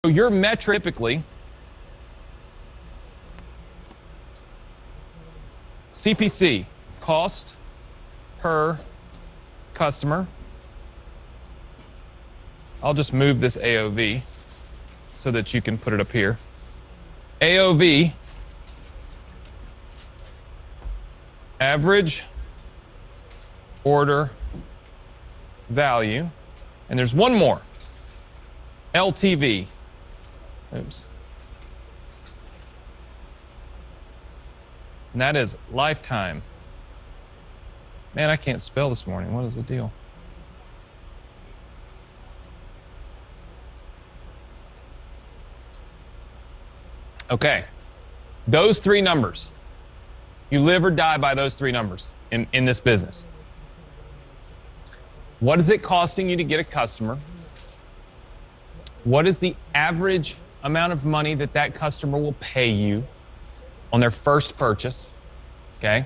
your metric typically, CPC, cost per customer. I'll just move this AOV so that you can put it up here. AOV, average order value, and there's one more, LTV. Oops. And that is lifetime. Man, I can't spell this morning. What is the deal? Okay, those three numbers. You live or die by those three numbers in this business. What is it costing you to get a customer? What is the average amount of money that that customer will pay you on their first purchase? Okay.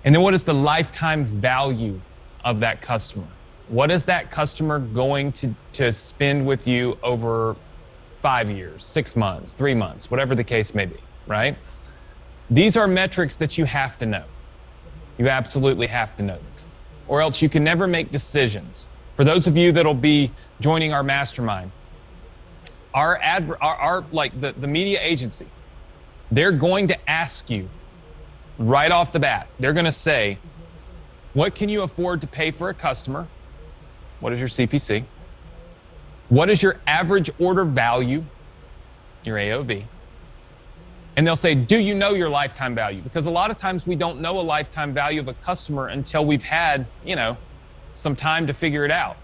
And then what is the lifetime value of that customer? What is that customer going to spend with you over 5 years, 6 months, 3 months, whatever the case may be, right? These are metrics that you have to know. You absolutely have to know them, or else you can never make decisions. For those of you that'll be joining our mastermind, the media agency, they're going to ask you right off the bat, they're going to say, what can you afford to pay for a customer? What is your CPC? What is your average order value, your AOV? And they'll say, do you know your lifetime value? Because a lot of times we don't know a lifetime value of a customer until we've had, some time to figure it out.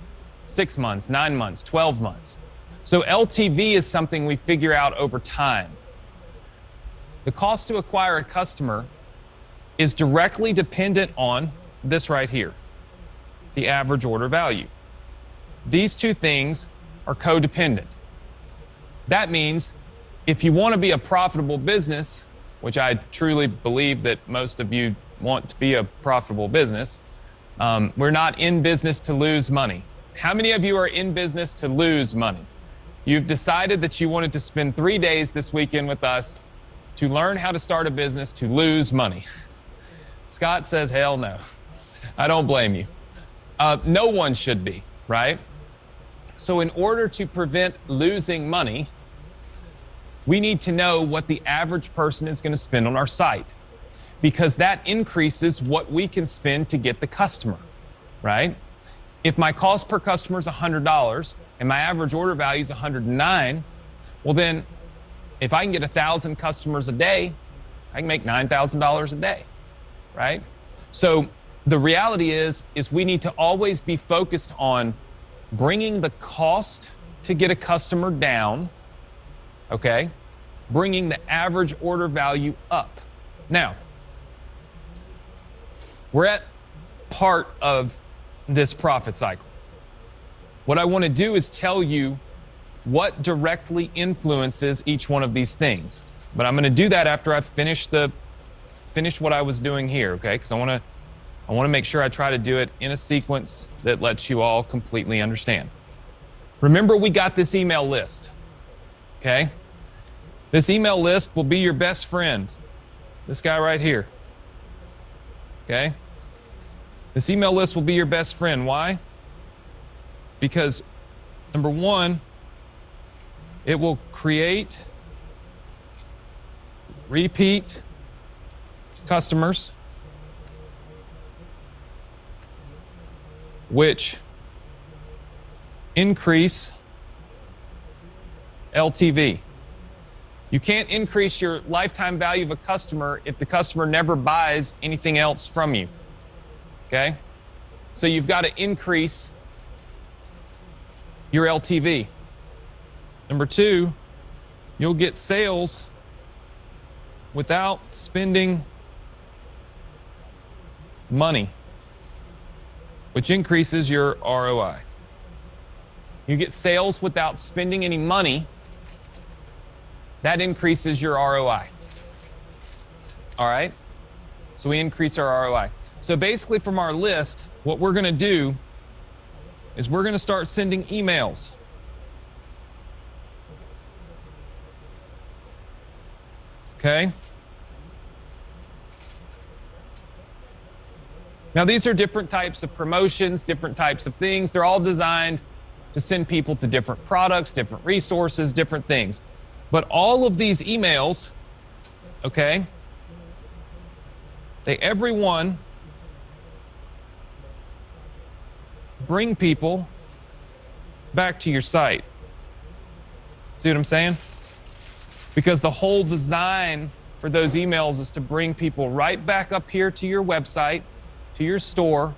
6 months, 9 months, 12 months. So LTV is something we figure out over time. The cost to acquire a customer is directly dependent on this right here, the average order value. These two things are codependent. That means if you want to be a profitable business, which I truly believe that most of you want to be a profitable business, we're not in business to lose money. How many of you are in business to lose money? You've decided that you wanted to spend 3 days this weekend with us to learn how to start a business to lose money. Scott says, hell no. I don't blame you. No one should be, right? So in order to prevent losing money, we need to know what the average person is going to spend on our site, because that increases what we can spend to get the customer, right? If my cost per customer is $100 and my average order value is $109, well then, if I can get 1,000 customers a day, I can make $9,000 a day, right? So the reality is we need to always be focused on bringing the cost to get a customer down, okay? Bringing the average order value up. Now, we're at part of this profit cycle. What I want to do is tell you what directly influences each one of these things. But I'm going to do that after I've finished what I was doing here, okay? Because I want to make sure I try to do it in a sequence that lets you all completely understand. Remember, we got this email list, okay? This email list will be your best friend. This guy right here, okay? This email list will be your best friend. Why? Because number one, it will create repeat customers, which increase LTV. You can't increase your lifetime value of a customer if the customer never buys anything else from you, okay? So you've got to increase your LTV. Number two, you'll get sales without spending money, which increases your ROI. You get sales without spending any money, that increases your ROI. All right? So we increase our ROI. So basically from our list, what we're gonna do is we're gonna start sending emails. Okay. Now, these are different types of promotions, different types of things. They're all designed to send people to different products, different resources, different things. But all of these emails, okay, they every one bring people back to your site. See what I'm saying? Because the whole design for those emails is to bring people right back up here to your website, to your store,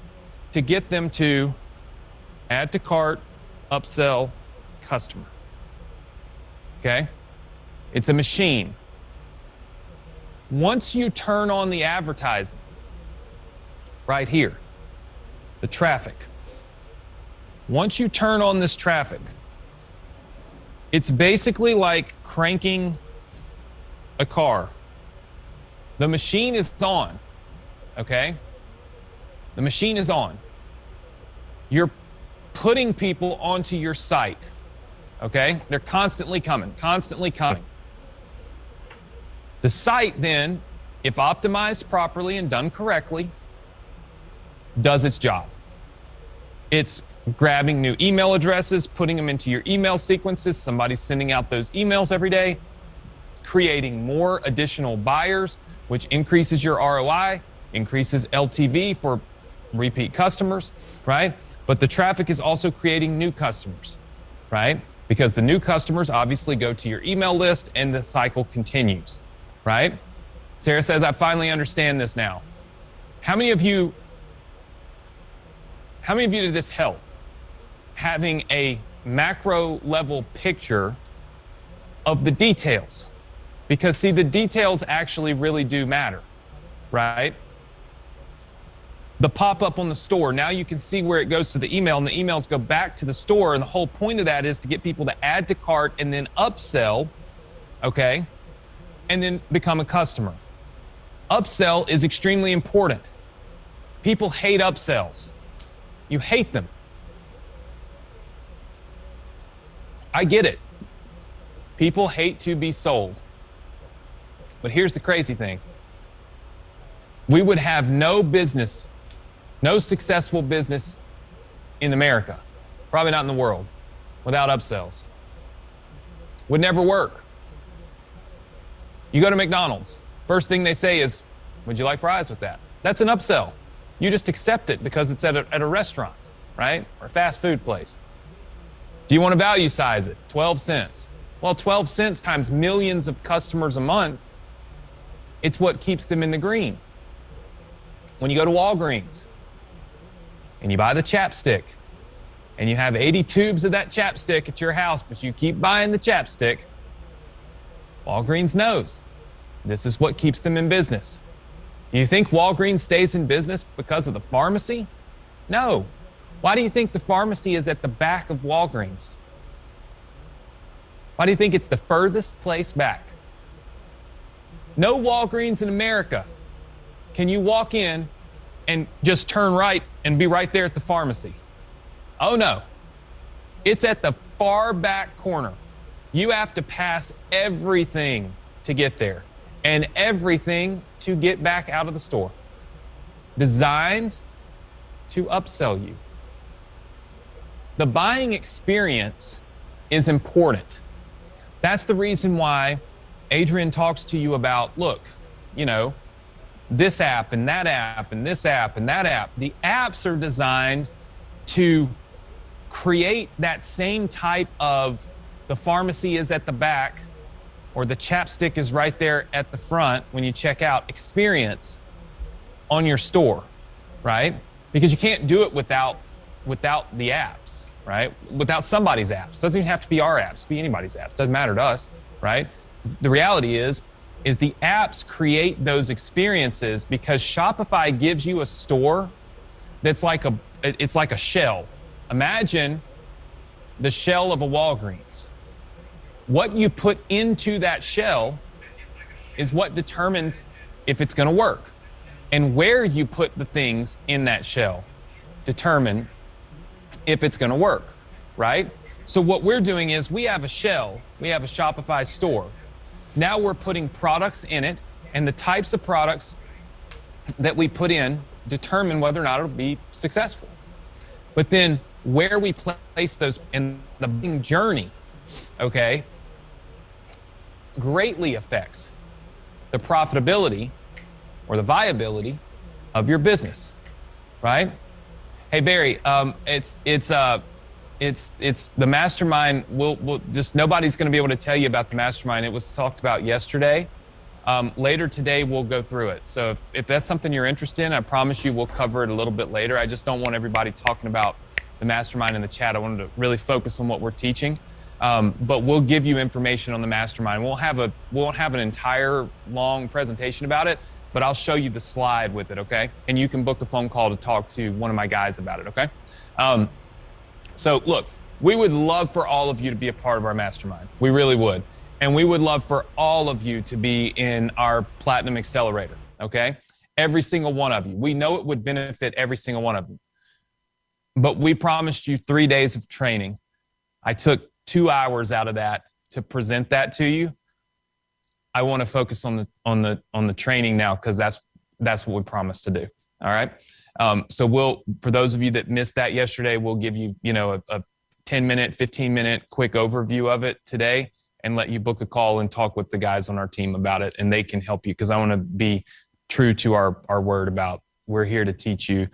to get them to add to cart, upsell, customer. Okay? It's a machine. Once you turn on the advertising, right here, the traffic. Once you turn on this traffic, it's basically like cranking a car. The machine is on, okay? The machine is on. You're putting people onto your site, okay? They're constantly coming, constantly coming. The site then, if optimized properly and done correctly, does its job. It's grabbing new email addresses, putting them into your email sequences. Somebody's sending out those emails every day, creating more additional buyers, which increases your ROI, increases LTV for repeat customers, right? But the traffic is also creating new customers, right? Because the new customers obviously go to your email list and the cycle continues, right? Sarah says, I finally understand this now. How many of you did this help? Having a macro level picture of the details. Because see, the details actually really do matter, right? The pop-up on the store, now you can see where it goes to the email and the emails go back to the store. And the whole point of that is to get people to add to cart and then upsell, okay? And then become a customer. Upsell is extremely important. People hate upsells. You hate them. I get it. People hate to be sold. But here's the crazy thing. We would have no business, no successful business in America, probably not in the world, without upsells. Would never work. You go to McDonald's, first thing they say is, would you like fries with that? That's an upsell. You just accept it because it's at a restaurant, right? Or a fast food place. Do you want to value size it? 12 cents. Well, 12 cents times millions of customers a month, it's what keeps them in the green. When you go to Walgreens and you buy the chapstick and you have 80 tubes of that chapstick at your house, but you keep buying the chapstick, Walgreens knows this is what keeps them in business. Do you think Walgreens stays in business because of the pharmacy? No. Why do you think the pharmacy is at the back of Walgreens? Why do you think it's the furthest place back? No Walgreens in America can you walk in and just turn right and be right there at the pharmacy. Oh no, it's at the far back corner. You have to pass everything to get there and everything to get back out of the store. Designed to upsell you. The buying experience is important. That's the reason why Adrian talks to you about, look, you know, this app and that app and this app and that app. The apps are designed to create that same type of the pharmacy is at the back or the chapstick is right there at the front when you check out experience on your store, right? Because you can't do it without the apps, right? Without somebody's apps. Doesn't even have to be our apps, be anybody's apps. Doesn't matter to us, right? The reality is the apps create those experiences because Shopify gives you a store that's like a shell. Imagine the shell of a Walgreens. What you put into that shell is what determines if it's going to work. And where you put the things in that shell determine if it's going to work, right? So what we're doing is we have a shell, we have a Shopify store. Now we're putting products in it, and the types of products that we put in determine whether or not it'll be successful. But then where we place those in the journey, okay, greatly affects the profitability or the viability of your business, right? Hey Barry, it's the mastermind. We'll just, nobody's going to be able to tell you about the mastermind. It was talked about yesterday. Later today, we'll go through it. So if that's something you're interested in, I promise you we'll cover it a little bit later. I just don't want everybody talking about the mastermind in the chat. I wanted to really focus on what we're teaching. But we'll give you information on the mastermind. We won't have an entire long presentation about it, but I'll show you the slide with it, okay? And you can book a phone call to talk to one of my guys about it, okay? So look, we would love for all of you to be a part of our mastermind. We really would. And we would love for all of you to be in our Platinum Accelerator, okay? Every single one of you. We know it would benefit every single one of you. But we promised you 3 days of training. I took 2 hours out of that to present that to you. I want to focus on the training now, because that's what we promised to do. All right. So for those of you that missed that yesterday, we'll give you, a 10-minute, 15-minute quick overview of it today, and let you book a call and talk with the guys on our team about it, and they can help you, because I want to be true to our word about we're here to teach you.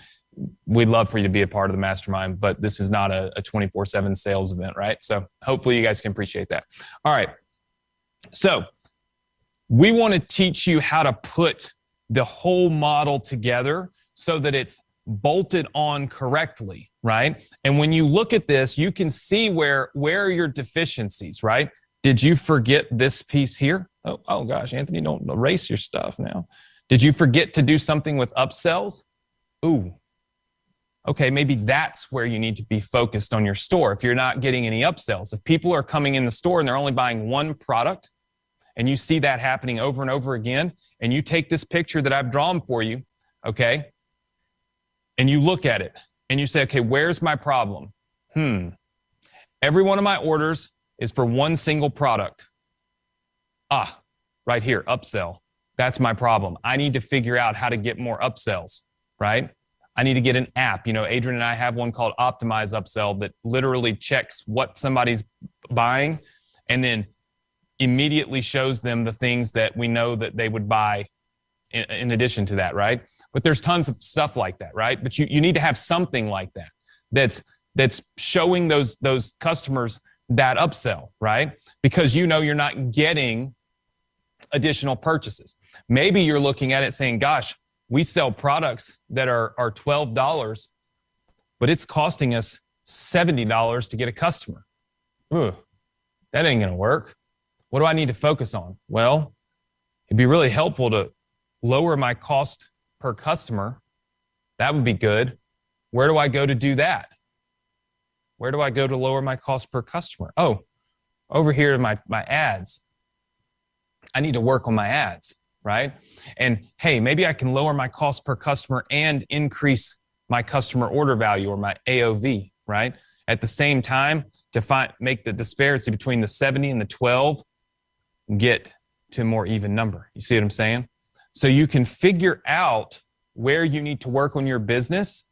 We'd love for you to be a part of the mastermind, but this is not a 24/7 sales event, right? So hopefully you guys can appreciate that. All right. So we want to teach you how to put the whole model together so that it's bolted on correctly, right? And when you look at this, you can see where are your deficiencies, right? Did you forget this piece here? Oh gosh, Anthony, don't erase your stuff now. Did you forget to do something with upsells? Ooh. Okay, maybe that's where you need to be focused on your store. If you're not getting any upsells, if people are coming in the store and they're only buying one product, and you see that happening over and over again, and you take this picture that I've drawn for you, okay, and you look at it and you say, okay, where's my problem? Every one of my orders is for one single product. Right here, upsell. That's my problem. I need to figure out how to get more upsells, right? I need to get an app. Adrian and I have one called Optimize Upsell that literally checks what somebody's buying and then immediately shows them the things that we know that they would buy in addition to that, right? But there's tons of stuff like that, right? But you need to have something like that that's showing those customers that upsell, right? Because you're not getting additional purchases. Maybe you're looking at it saying, gosh, we sell products that are $12, but it's costing us $70 to get a customer. That ain't gonna work. What do I need to focus on? Well, it'd be really helpful to lower my cost per customer. That would be good. Where do I go to do that? Where do I go to lower my cost per customer? Oh, over here in my ads. I need to work on my ads, right? And hey, maybe I can lower my cost per customer and increase my customer order value, or my AOV, right? At the same time, to make the disparity between the 70 and the 12 get to a more even number. You see what I'm saying? So you can figure out where you need to work on your business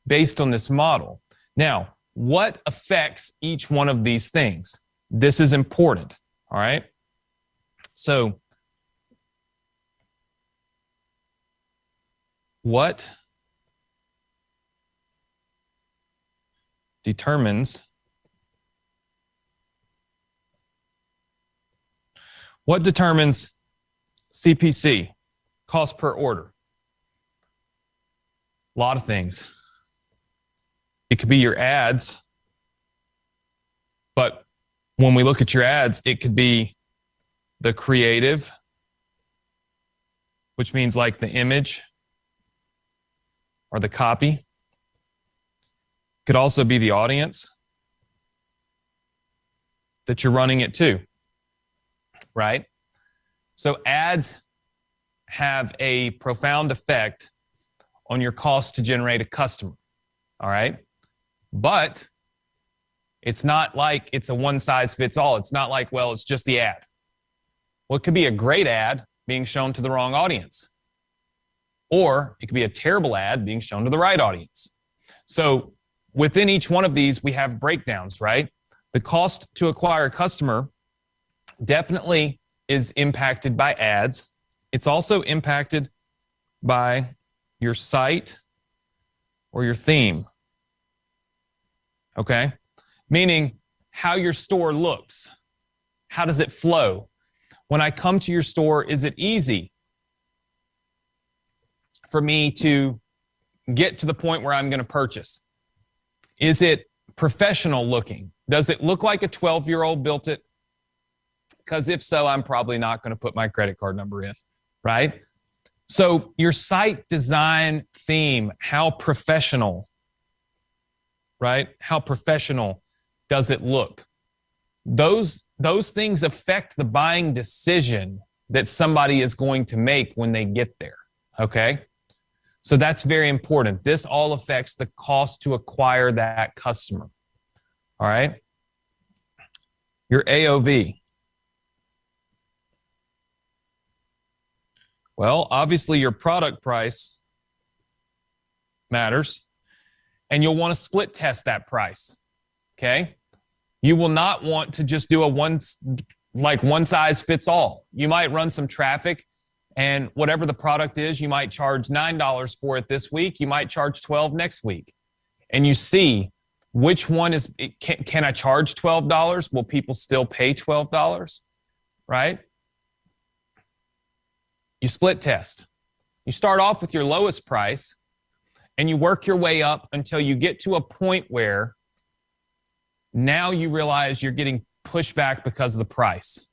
based on this model. Now, what affects each one of these things? This is important, all right? So what determines CPC, cost per order? A lot of things. It could be your ads, but when we look at your ads, it could be the creative, which means like the image or the copy. Could also be the audience that you're running it to, right? So ads have a profound effect on your cost to generate a customer, all right? But it's not like it's a one size fits all. It's not like, well, it's just the ad. Well, it could be a great ad being shown to the wrong audience, or it could be a terrible ad being shown to the right audience. So within each one of these, we have breakdowns, right? The cost to acquire a customer definitely is impacted by ads. It's also impacted by your site or your theme, okay? Meaning how your store looks. How does it flow? When I come to your store, is it easy for me to get to the point where I'm going to purchase? Is it professional looking? Does it look like a 12-year-old built it? Because if so, I'm probably not going to put my credit card number in, right? So your site design theme, how professional, right? How professional does it look? Those things affect the buying decision that somebody is going to make when they get there, okay? So that's very important. This all affects the cost to acquire that customer, all right? Your AOV. Well, obviously your product price matters, and you'll want to split test that price, okay? You will not want to just do a one size fits all. You might run some traffic, and whatever the product is, you might charge $9 for it this week. You might charge $12 next week. And you see which one is, can I charge $12? Will people still pay $12? Right? You split test. You start off with your lowest price, and you work your way up until you get to a point where now you realize you're getting pushed back because of the price.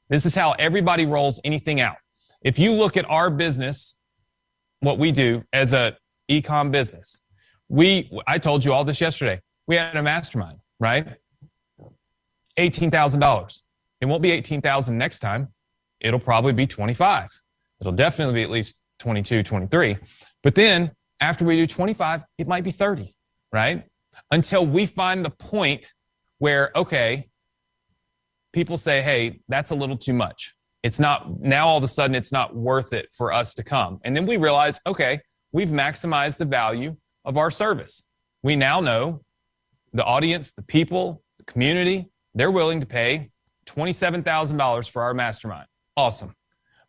This is how everybody rolls anything out. If you look at our business, what we do as a e-com business, I told you all this yesterday. We had a mastermind, right? $18,000. It won't be $18,000 next time. It'll probably be 25. It'll definitely be at least 22, 23. But then after we do 25, it might be 30, right? Until we find the point where, okay, people say, hey, that's a little too much. It's not, now all of a sudden it's not worth it for us to come. And then we realize, okay, we've maximized the value of our service. We now know the audience, the people, the community, they're willing to pay $27,000 for our mastermind. Awesome.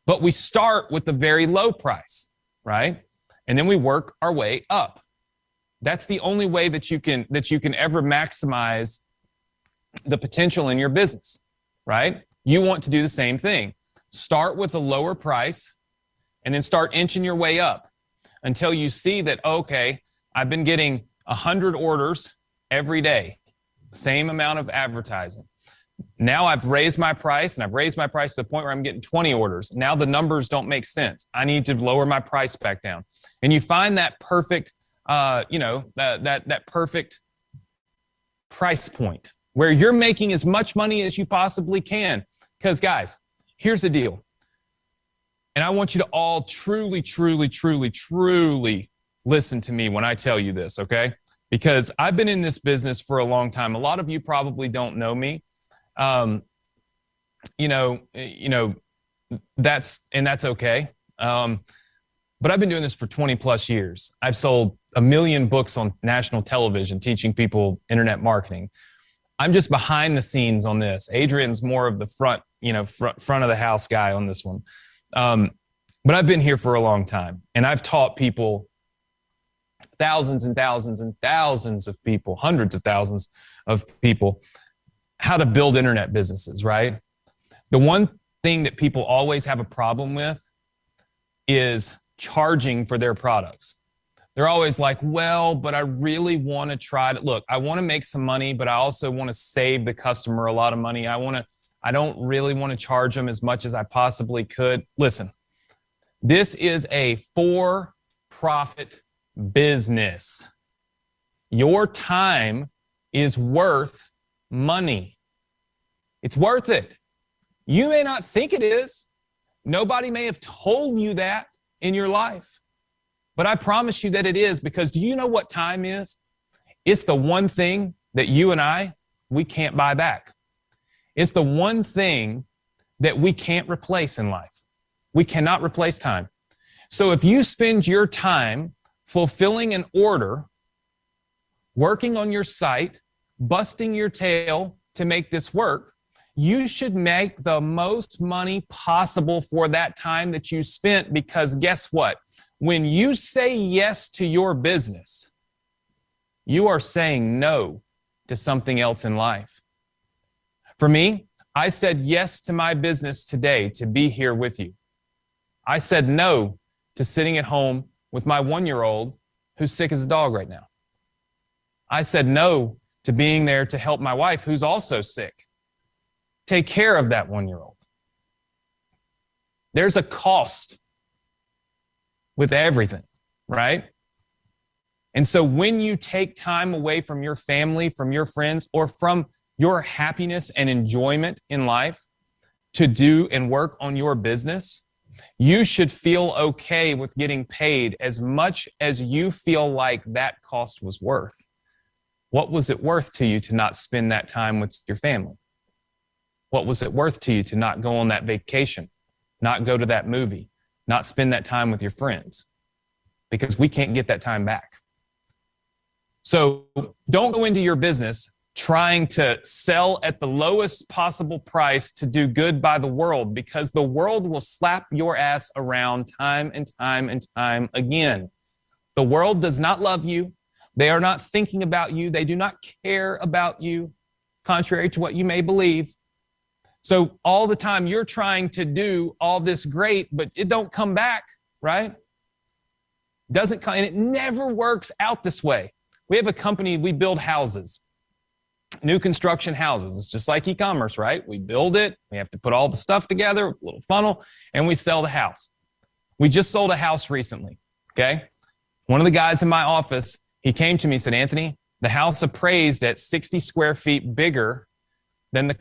But we start with the very low price, right? And then we work our way up. That's the only way that you can ever maximize the potential in your business, right? You want to do the same thing. Start with a lower price and then start inching your way up until you see that, okay, I've been getting 100 orders every day, same amount of advertising. Now I've raised my price, and I've raised my price to the point where I'm getting 20 orders. Now the numbers don't make sense. I need to lower my price back down. And you find that perfect, that perfect price point where you're making as much money as you possibly can. Because guys, here's the deal. And I want you to all truly, truly, truly, truly listen to me when I tell you this, okay? Because I've been in this business for a long time. A lot of you probably don't know me. That's okay. But I've been doing this for 20 plus years. I've sold 1 million books on national television teaching people internet marketing. I'm just behind the scenes on this. Adrian's more of the front of the house guy on this one. But I've been here for a long time, and I've taught people, thousands and thousands and thousands of people, hundreds of thousands of people, how to build internet businesses, right? The one thing that people always have a problem with is charging for their products. They're always like, well, but I really want to try to, look, I want to make some money, but I also want to save the customer a lot of money. I don't really want to charge them as much as I possibly could. Listen, this is a for-profit business. Your time is worth money. It's worth it. You may not think it is. Nobody may have told you that in your life. But I promise you that it is, because do you know what time is? It's the one thing that you and we can't buy back. It's the one thing that we can't replace in life. We cannot replace time. So if you spend your time fulfilling an order, working on your site, busting your tail to make this work, you should make the most money possible for that time that you spent, because guess what? When you say yes to your business, you are saying no to something else in life. For me, I said yes to my business today to be here with you. I said no to sitting at home with my 1-year-old who's sick as a dog right now. I said no to being there to help my wife who's also sick. Take care of that 1-year-old. There's a cost with everything, right? And so when you take time away from your family, from your friends, or from your happiness and enjoyment in life to do and work on your business, you should feel okay with getting paid as much as you feel like that cost was worth. What was it worth to you to not spend that time with your family? What was it worth to you to not go on that vacation, not go to that movie, not spend that time with your friends? Because we can't get that time back. So don't go into your business trying to sell at the lowest possible price to do good by the world, because the world will slap your ass around time and time and time again. The world does not love you. They are not thinking about you. They do not care about you, contrary to what you may believe. So all the time you're trying to do all this great, but it don't come back, right? Doesn't come, and it never works out this way. We have a company, we build houses. New construction houses. It's just like e-commerce, right? We build it. We have to put all the stuff together, a little funnel, and we sell the house. We just sold a house recently, okay? One of the guys in my office, he came to me and said, Anthony, the house appraised at 60 square feet bigger than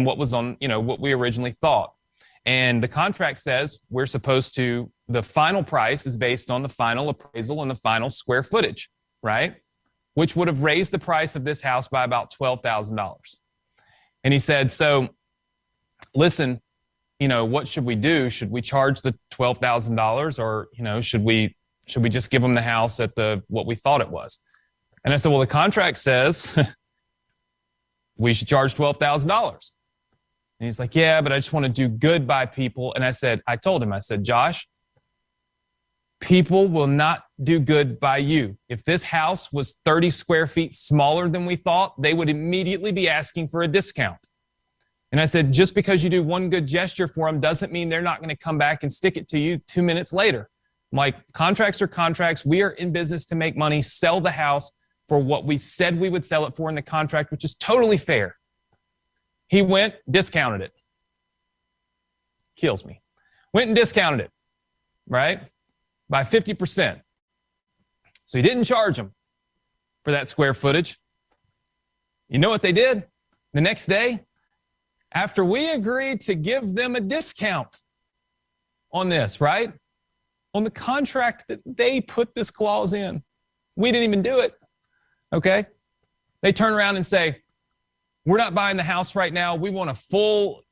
what was on, what we originally thought. And the contract says we're supposed to, the final price is based on the final appraisal and the final square footage, right? Which would have raised the price of this house by about $12,000. And he said, so listen, what should we do? Should we charge the $12,000 or, should we just give them the house at what we thought it was? And I said, well, the contract says we should charge $12,000. And he's like, yeah, but I just want to do good by people. And I told him, Josh, people will not do good by you. If this house was 30 square feet smaller than we thought, they would immediately be asking for a discount. And I said, just because you do one good gesture for them doesn't mean they're not going to come back and stick it to you 2 minutes later. I'm like, contracts are contracts. We are in business to make money, sell the house for what we said we would sell it for in the contract, which is totally fair. He went, discounted it. Kills me. Went and discounted it, right? By 50%. So he didn't charge them for that square footage. You know what they did? The next day, after we agreed to give them a discount on this, right? On the contract that they put this clause in. We didn't even do it, okay? They turn around and say, we're not buying the house right now. We want a full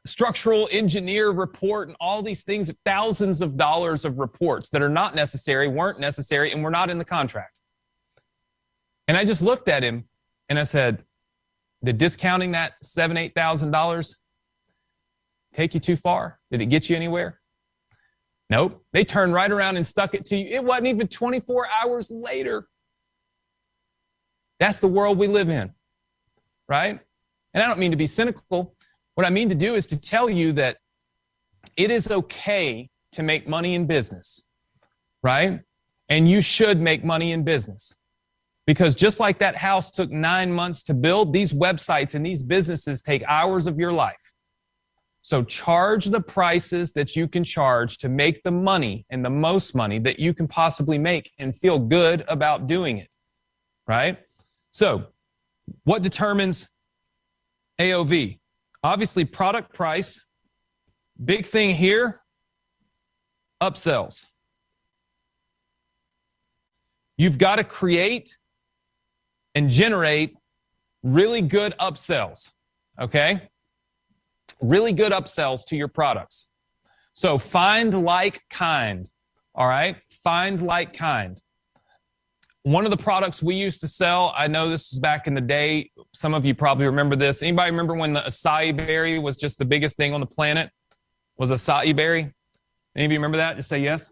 structural engineer report and all these things, thousands of dollars of reports that are not necessary, weren't necessary, and were not in the contract. And I just looked at him and I said, did discounting that $7,000, $8,000 take you too far? Did it get you anywhere? Nope. They turned right around and stuck it to you. It wasn't even 24 hours later. That's the world we live in. Right? And I don't mean to be cynical. What I mean to do is to tell you that it is okay to make money in business, right? And you should make money in business. Because just like that house took 9 months to build, these websites and these businesses take hours of your life. So charge the prices that you can charge to make the money and the most money that you can possibly make and feel good about doing it, right? So what determines AOV? Obviously, product price. Big thing here, upsells. You've got to create and generate really good upsells, okay? really good upsells to your products. So find, like, kind. All right? Find, like, kind. One of the products we used to sell, I know this was back in the day. Some of you probably remember this. Anybody remember when the acai berry was just the biggest thing on the planet? Was acai berry? Any of you remember that? Just say yes.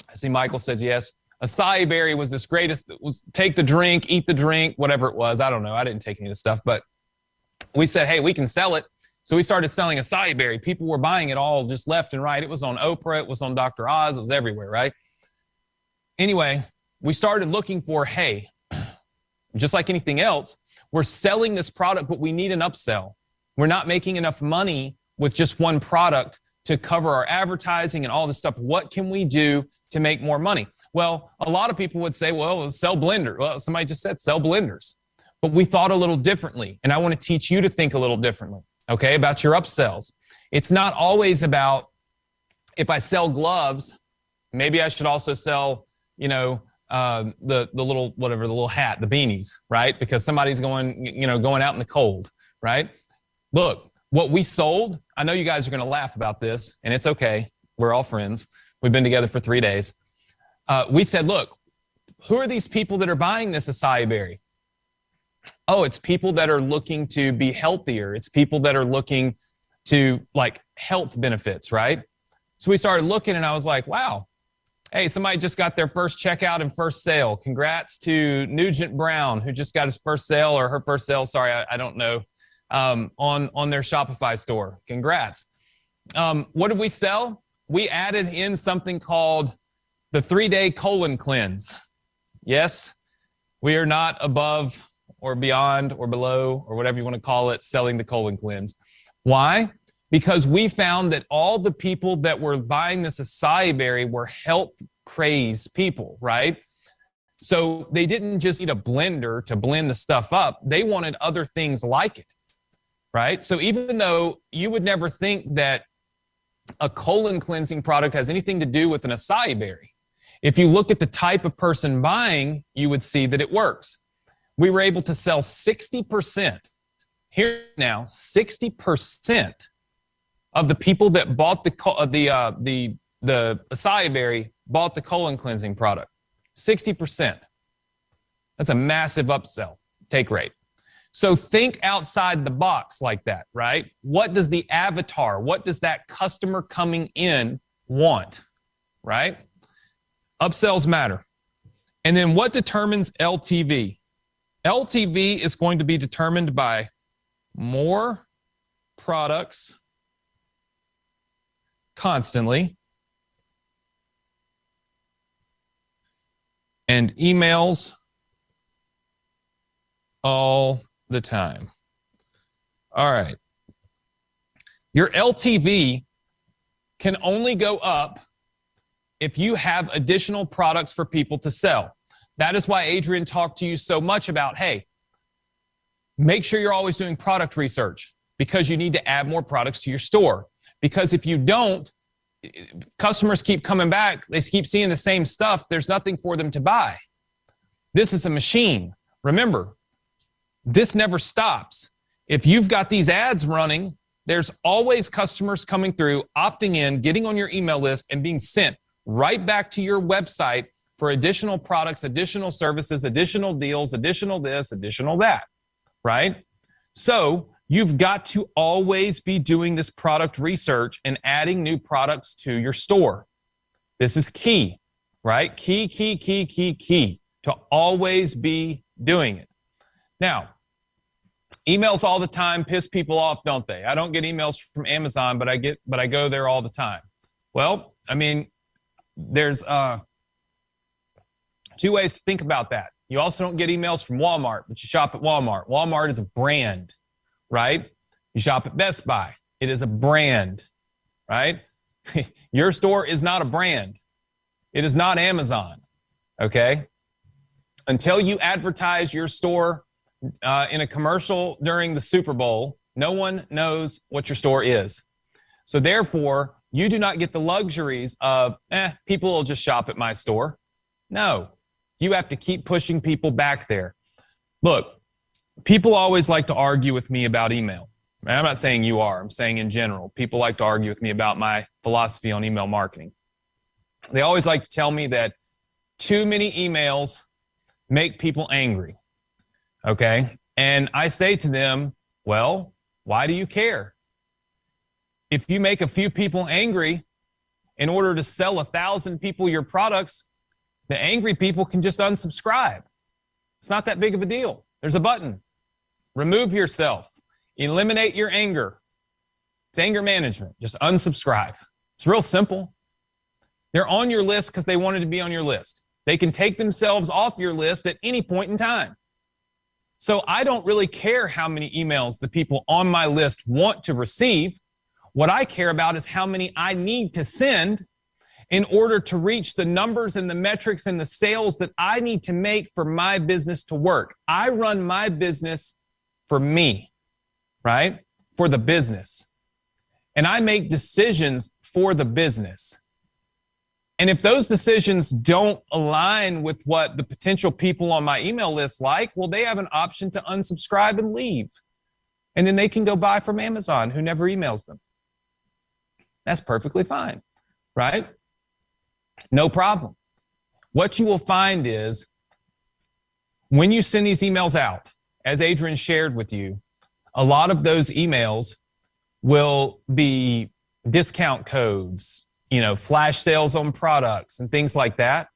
I see Michael says yes. Acai berry was this greatest, was take the drink, eat the drink, whatever it was. I don't know. I didn't take any of this stuff, but we said, hey, we can sell it. So we started selling acai berry. People were buying it all just left and right. It was on Oprah. It was on Dr. Oz. It was everywhere, right? Anyway, we started looking for, hey, just like anything else, we're selling this product, but we need an upsell. We're not making enough money with just one product to cover our advertising and all this stuff. What can we do to make more money? Well, a lot of people would say, well, sell blender. Well, somebody just said sell blenders. But we thought a little differently, and I want to teach you to think a little differently, okay, about your upsells. It's not always about, if I sell gloves, maybe I should also sell, you know, the little, whatever, the little hat, the beanies, right? Because somebody's going, you know, going out in the cold, right? Look, what we sold, I know you guys are going to laugh about this, and it's okay. We're all friends. We've been together for 3 days. We said, look, who are these people that are buying this acai berry? Oh, it's people that are looking to be healthier. It's people that are looking to, like, health benefits, right? So we started looking, and I was like, wow, hey, somebody just got their first checkout and first sale. Congrats to Nugent Brown, who just got his first sale, or her first sale, sorry, I don't know, on their Shopify store. Congrats. What did we sell? We added in something called the 3-day colon cleanse. Yes, we are not above or beyond or below or whatever you want to call it, selling the colon cleanse. Why? Because we found that all the people that were buying this acai berry were health crazed people, right? So they didn't just need a blender to blend the stuff up. They wanted other things like it, right? So even though you would never think that a colon cleansing product has anything to do with an acai berry, if you look at the type of person buying, you would see that it works. We were able to sell 60%. Here now, 60% of the people that bought the acai berry bought the colon cleansing product. 60%. That's a massive upsell take rate. So think outside the box like that, right? What does the avatar, what does that customer coming in want, right? Upsells matter. And then what determines LTV? LTV is going to be determined by more products constantly and emails all the time. All right. Your LTV can only go up if you have additional products for people to sell. That is why Adrian talked to you so much about, hey, make sure you're always doing product research, because you need to add more products to your store. Because if you don't, customers keep coming back. They keep seeing the same stuff. There's nothing for them to buy. This is a machine. Remember, this never stops. If you've got these ads running, there's always customers coming through, opting in, getting on your email list, and being sent right back to your website for additional products, additional services, additional deals, additional this, additional that, right? So you've got to always be doing this product research and adding new products to your store. This is key, right? Key to always be doing it. Now, emails all the time piss people off, don't they? I don't get emails from Amazon, but I go there all the time. Well, I mean, there's two ways to think about that. You also don't get emails from Walmart, but you shop at Walmart. Walmart is a brand, right? You shop at Best Buy. It is a brand, right? Your store is not a brand. It is not Amazon, okay? Until you advertise your store in a commercial during the Super Bowl, no one knows what your store is. So therefore, you do not get the luxuries of, people will just shop at my store. No, you have to keep pushing people back there. Look, people always like to argue with me about email, And I'm not saying you are. I'm saying in general. People like to argue with me about my philosophy on email marketing. They always like to tell me that too many emails make people angry. Okay? And I say to them, well, why do you care? If you make a few people angry in order to sell 1,000 people your products, the angry people can just unsubscribe. It's not that big of a deal. There's a button. Remove yourself. Eliminate your anger. It's anger management. Just unsubscribe. It's real simple. They're on your list because they wanted to be on your list. They can take themselves off your list at any point in time. So I don't really care how many emails the people on my list want to receive. What I care about is how many I need to send in order to reach the numbers and the metrics and the sales that I need to make for my business to work. I run my business for me, right? For the business. And I make decisions for the business. And if those decisions don't align with what the potential people on my email list like, well, they have an option to unsubscribe and leave. And then they can go buy from Amazon, who never emails them. That's perfectly fine, right? No problem. What you will find is when you send these emails out, as Adrian shared with you, a lot of those emails will be discount codes, flash sales on products and things like that.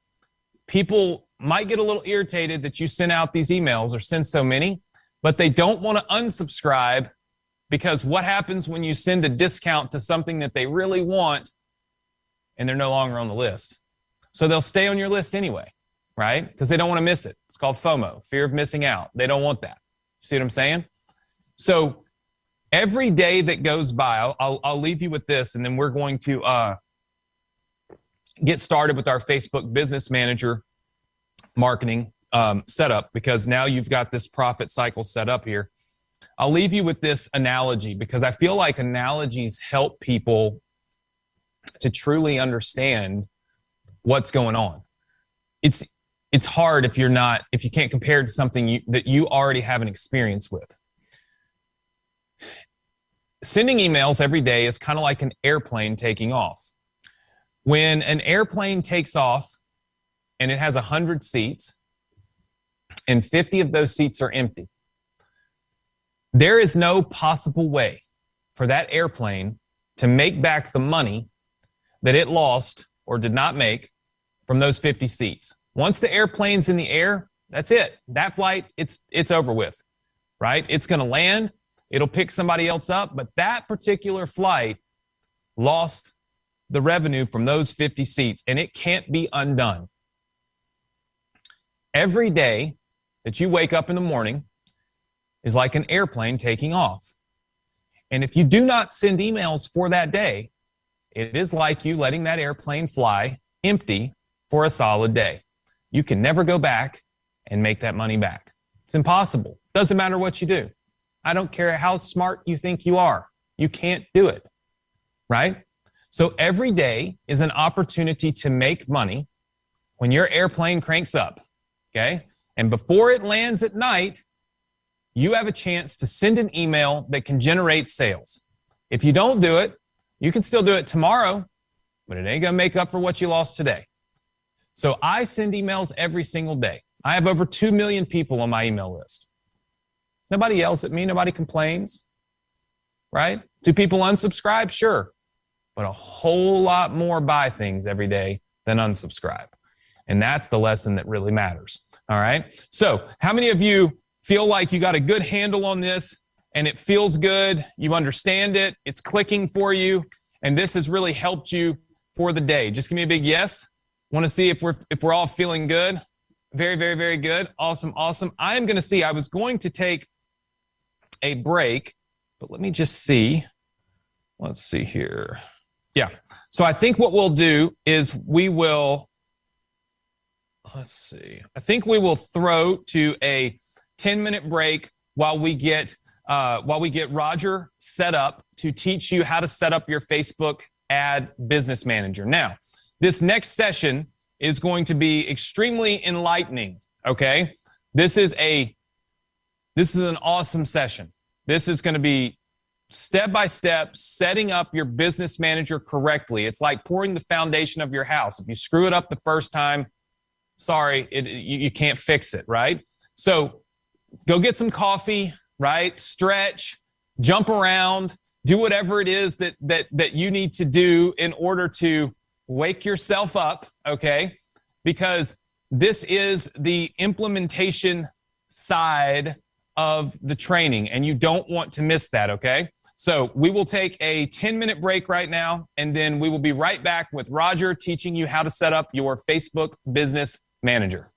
People might get a little irritated that you send out these emails or send so many, but they don't want to unsubscribe, because what happens when you send a discount to something that they really want and they're no longer on the list? So they'll stay on your list anyway, right? Because they don't want to miss it. It's called FOMO, fear of missing out. They don't want that. See what I'm saying? So every day that goes by, I'll leave you with this, and then we're going to get started with our Facebook Business Manager marketing setup, because now you've got this profit cycle set up here. I'll leave you with this analogy, because I feel like analogies help people to truly understand what's going on. It's hard if you can't compare it to something that you already have an experience with. Sending emails every day is kind of like an airplane taking off. When an airplane takes off and it has 100 seats and 50 of those seats are empty, there is no possible way for that airplane to make back the money that it lost or did not make from those 50 seats. Once the airplane's in the air, that's it. That flight, it's over with, right? It's going to land. It'll pick somebody else up, but that particular flight lost the revenue from those 50 seats, and it can't be undone. Every day that you wake up in the morning is like an airplane taking off. And if you do not send emails for that day, it is like you letting that airplane fly empty for a solid day. You can never go back and make that money back. It's impossible. Doesn't matter what you do. I don't care how smart you think you are. You can't do it, right? So every day is an opportunity to make money when your airplane cranks up, okay? And before it lands at night, you have a chance to send an email that can generate sales. If you don't do it, you can still do it tomorrow, but it ain't gonna make up for what you lost today. So I send emails every single day. I have over 2 million people on my email list. Nobody yells at me, nobody complains, right? Do people unsubscribe? Sure. But a whole lot more buy things every day than unsubscribe. And that's the lesson that really matters, all right? So how many of you feel like you got a good handle on this and it feels good, you understand it, it's clicking for you, and this has really helped you for the day? Just give me a big yes. Want to see if we're all feeling good? Very, very, very good. Awesome, awesome. I was going to take a break, but let me just see. Let's see here. Yeah. So I think what we'll do is let's see. I think we will throw to a 10-minute break while we get Roger set up to teach you how to set up your Facebook ad business manager. Now, this next session is going to be extremely enlightening, okay? This is an awesome session. This is going to be step by step, setting up your business manager correctly. It's like pouring the foundation of your house. If you screw it up the first time, sorry, you can't fix it, right? So go get some coffee, right? Stretch, jump around, do whatever it is that you need to do in order to wake yourself up, okay? Because this is the implementation side of the training, and you don't want to miss that, okay? So we will take a 10-minute break right now, and then we will be right back with Roger teaching you how to set up your Facebook Business Manager.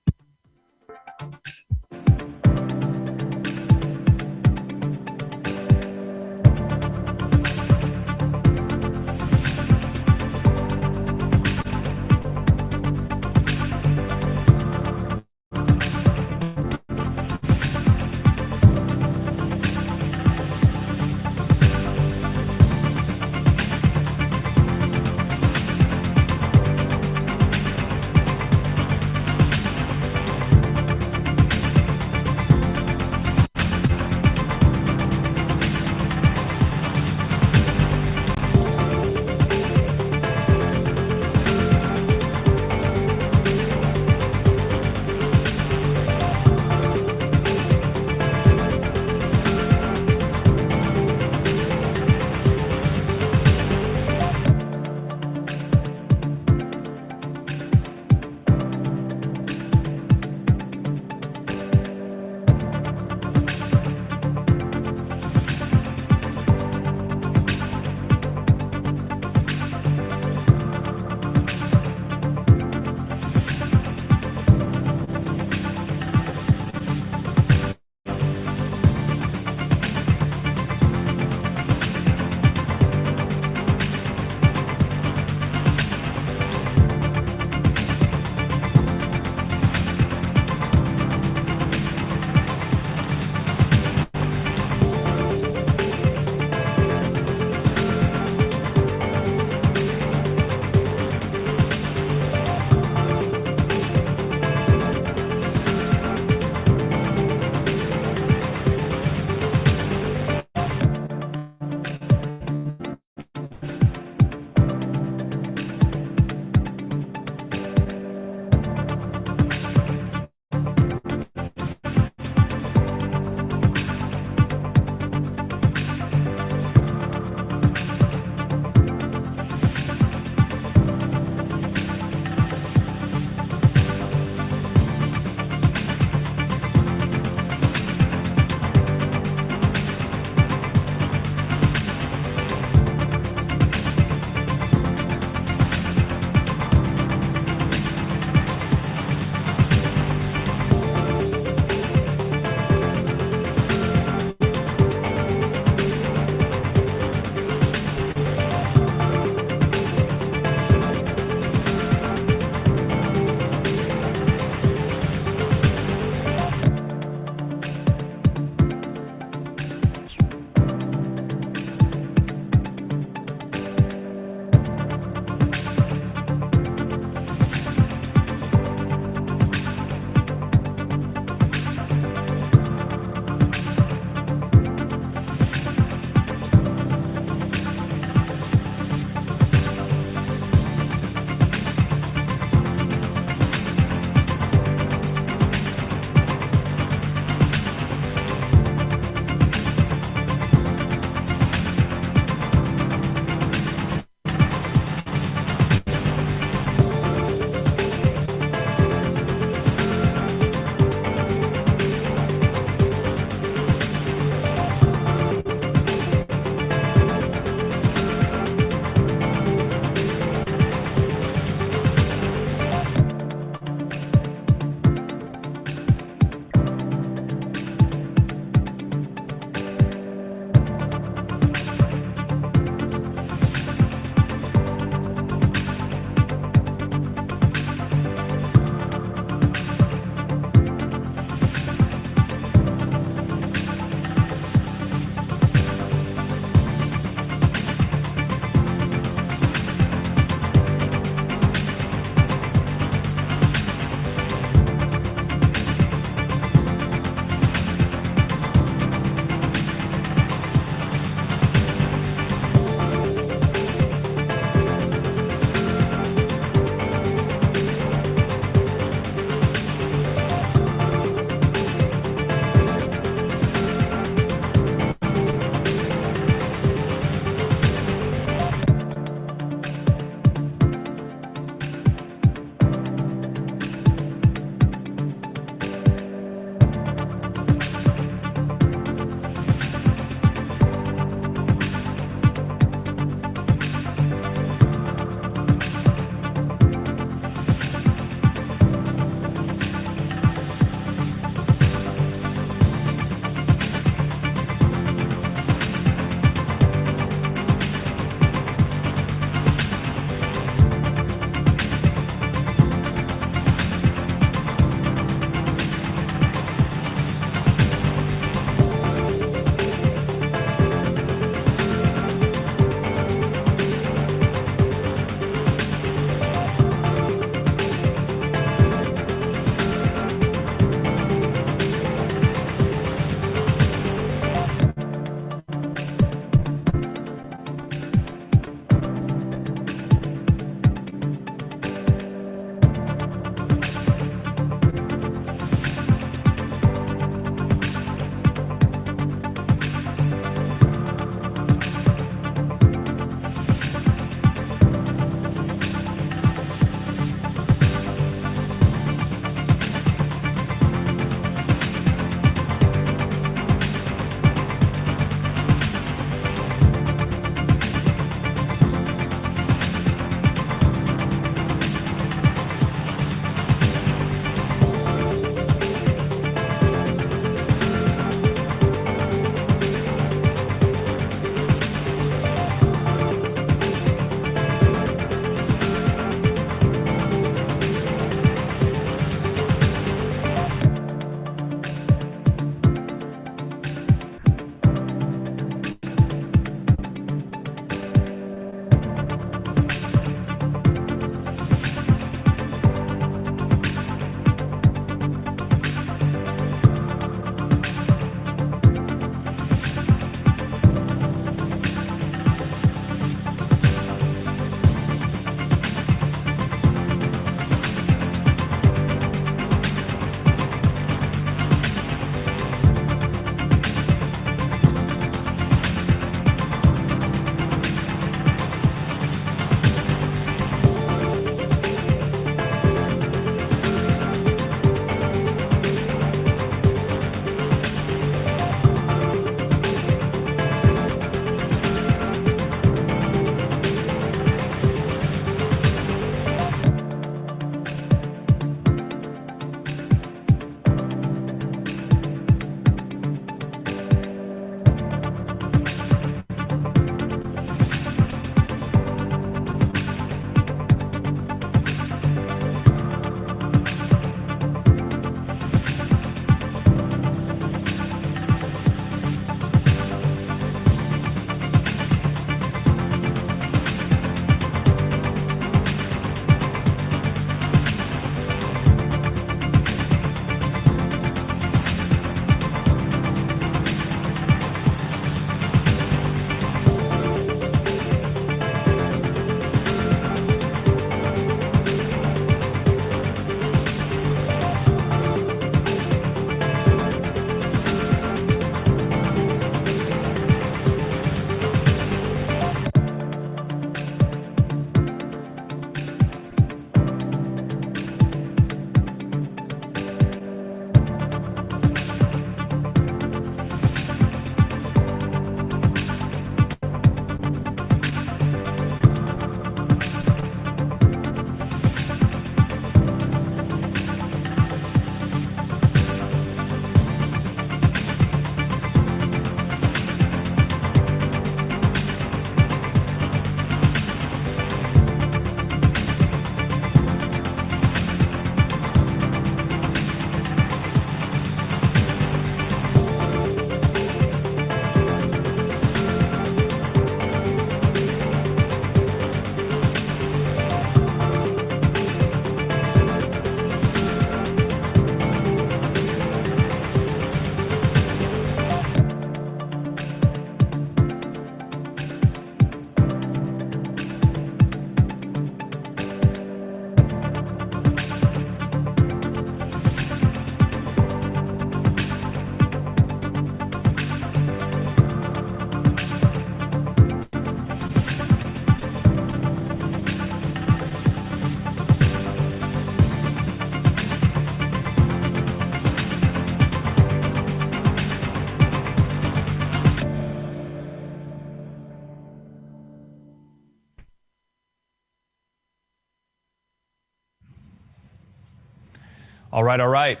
All right, all right.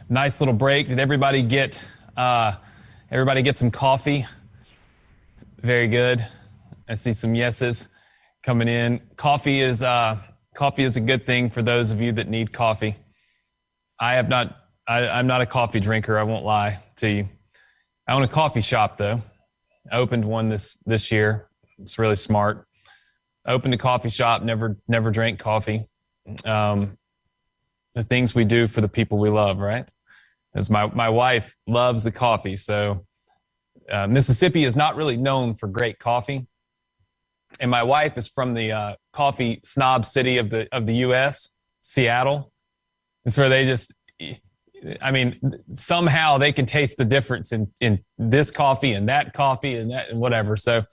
Nice little break. Did everybody get some coffee? Very good. I see some yeses coming in. Coffee is a good thing for those of you that need coffee. I'm not a coffee drinker, I won't lie to you. I own a coffee shop though. I opened one this year. It's really smart. I opened a coffee shop, never drank coffee. The things we do for the people we love, right? As my wife loves the coffee. So Mississippi is not really known for great coffee. And my wife is from the coffee snob city of the U.S., Seattle. It's where they just, somehow they can taste the difference in this coffee and that and whatever. So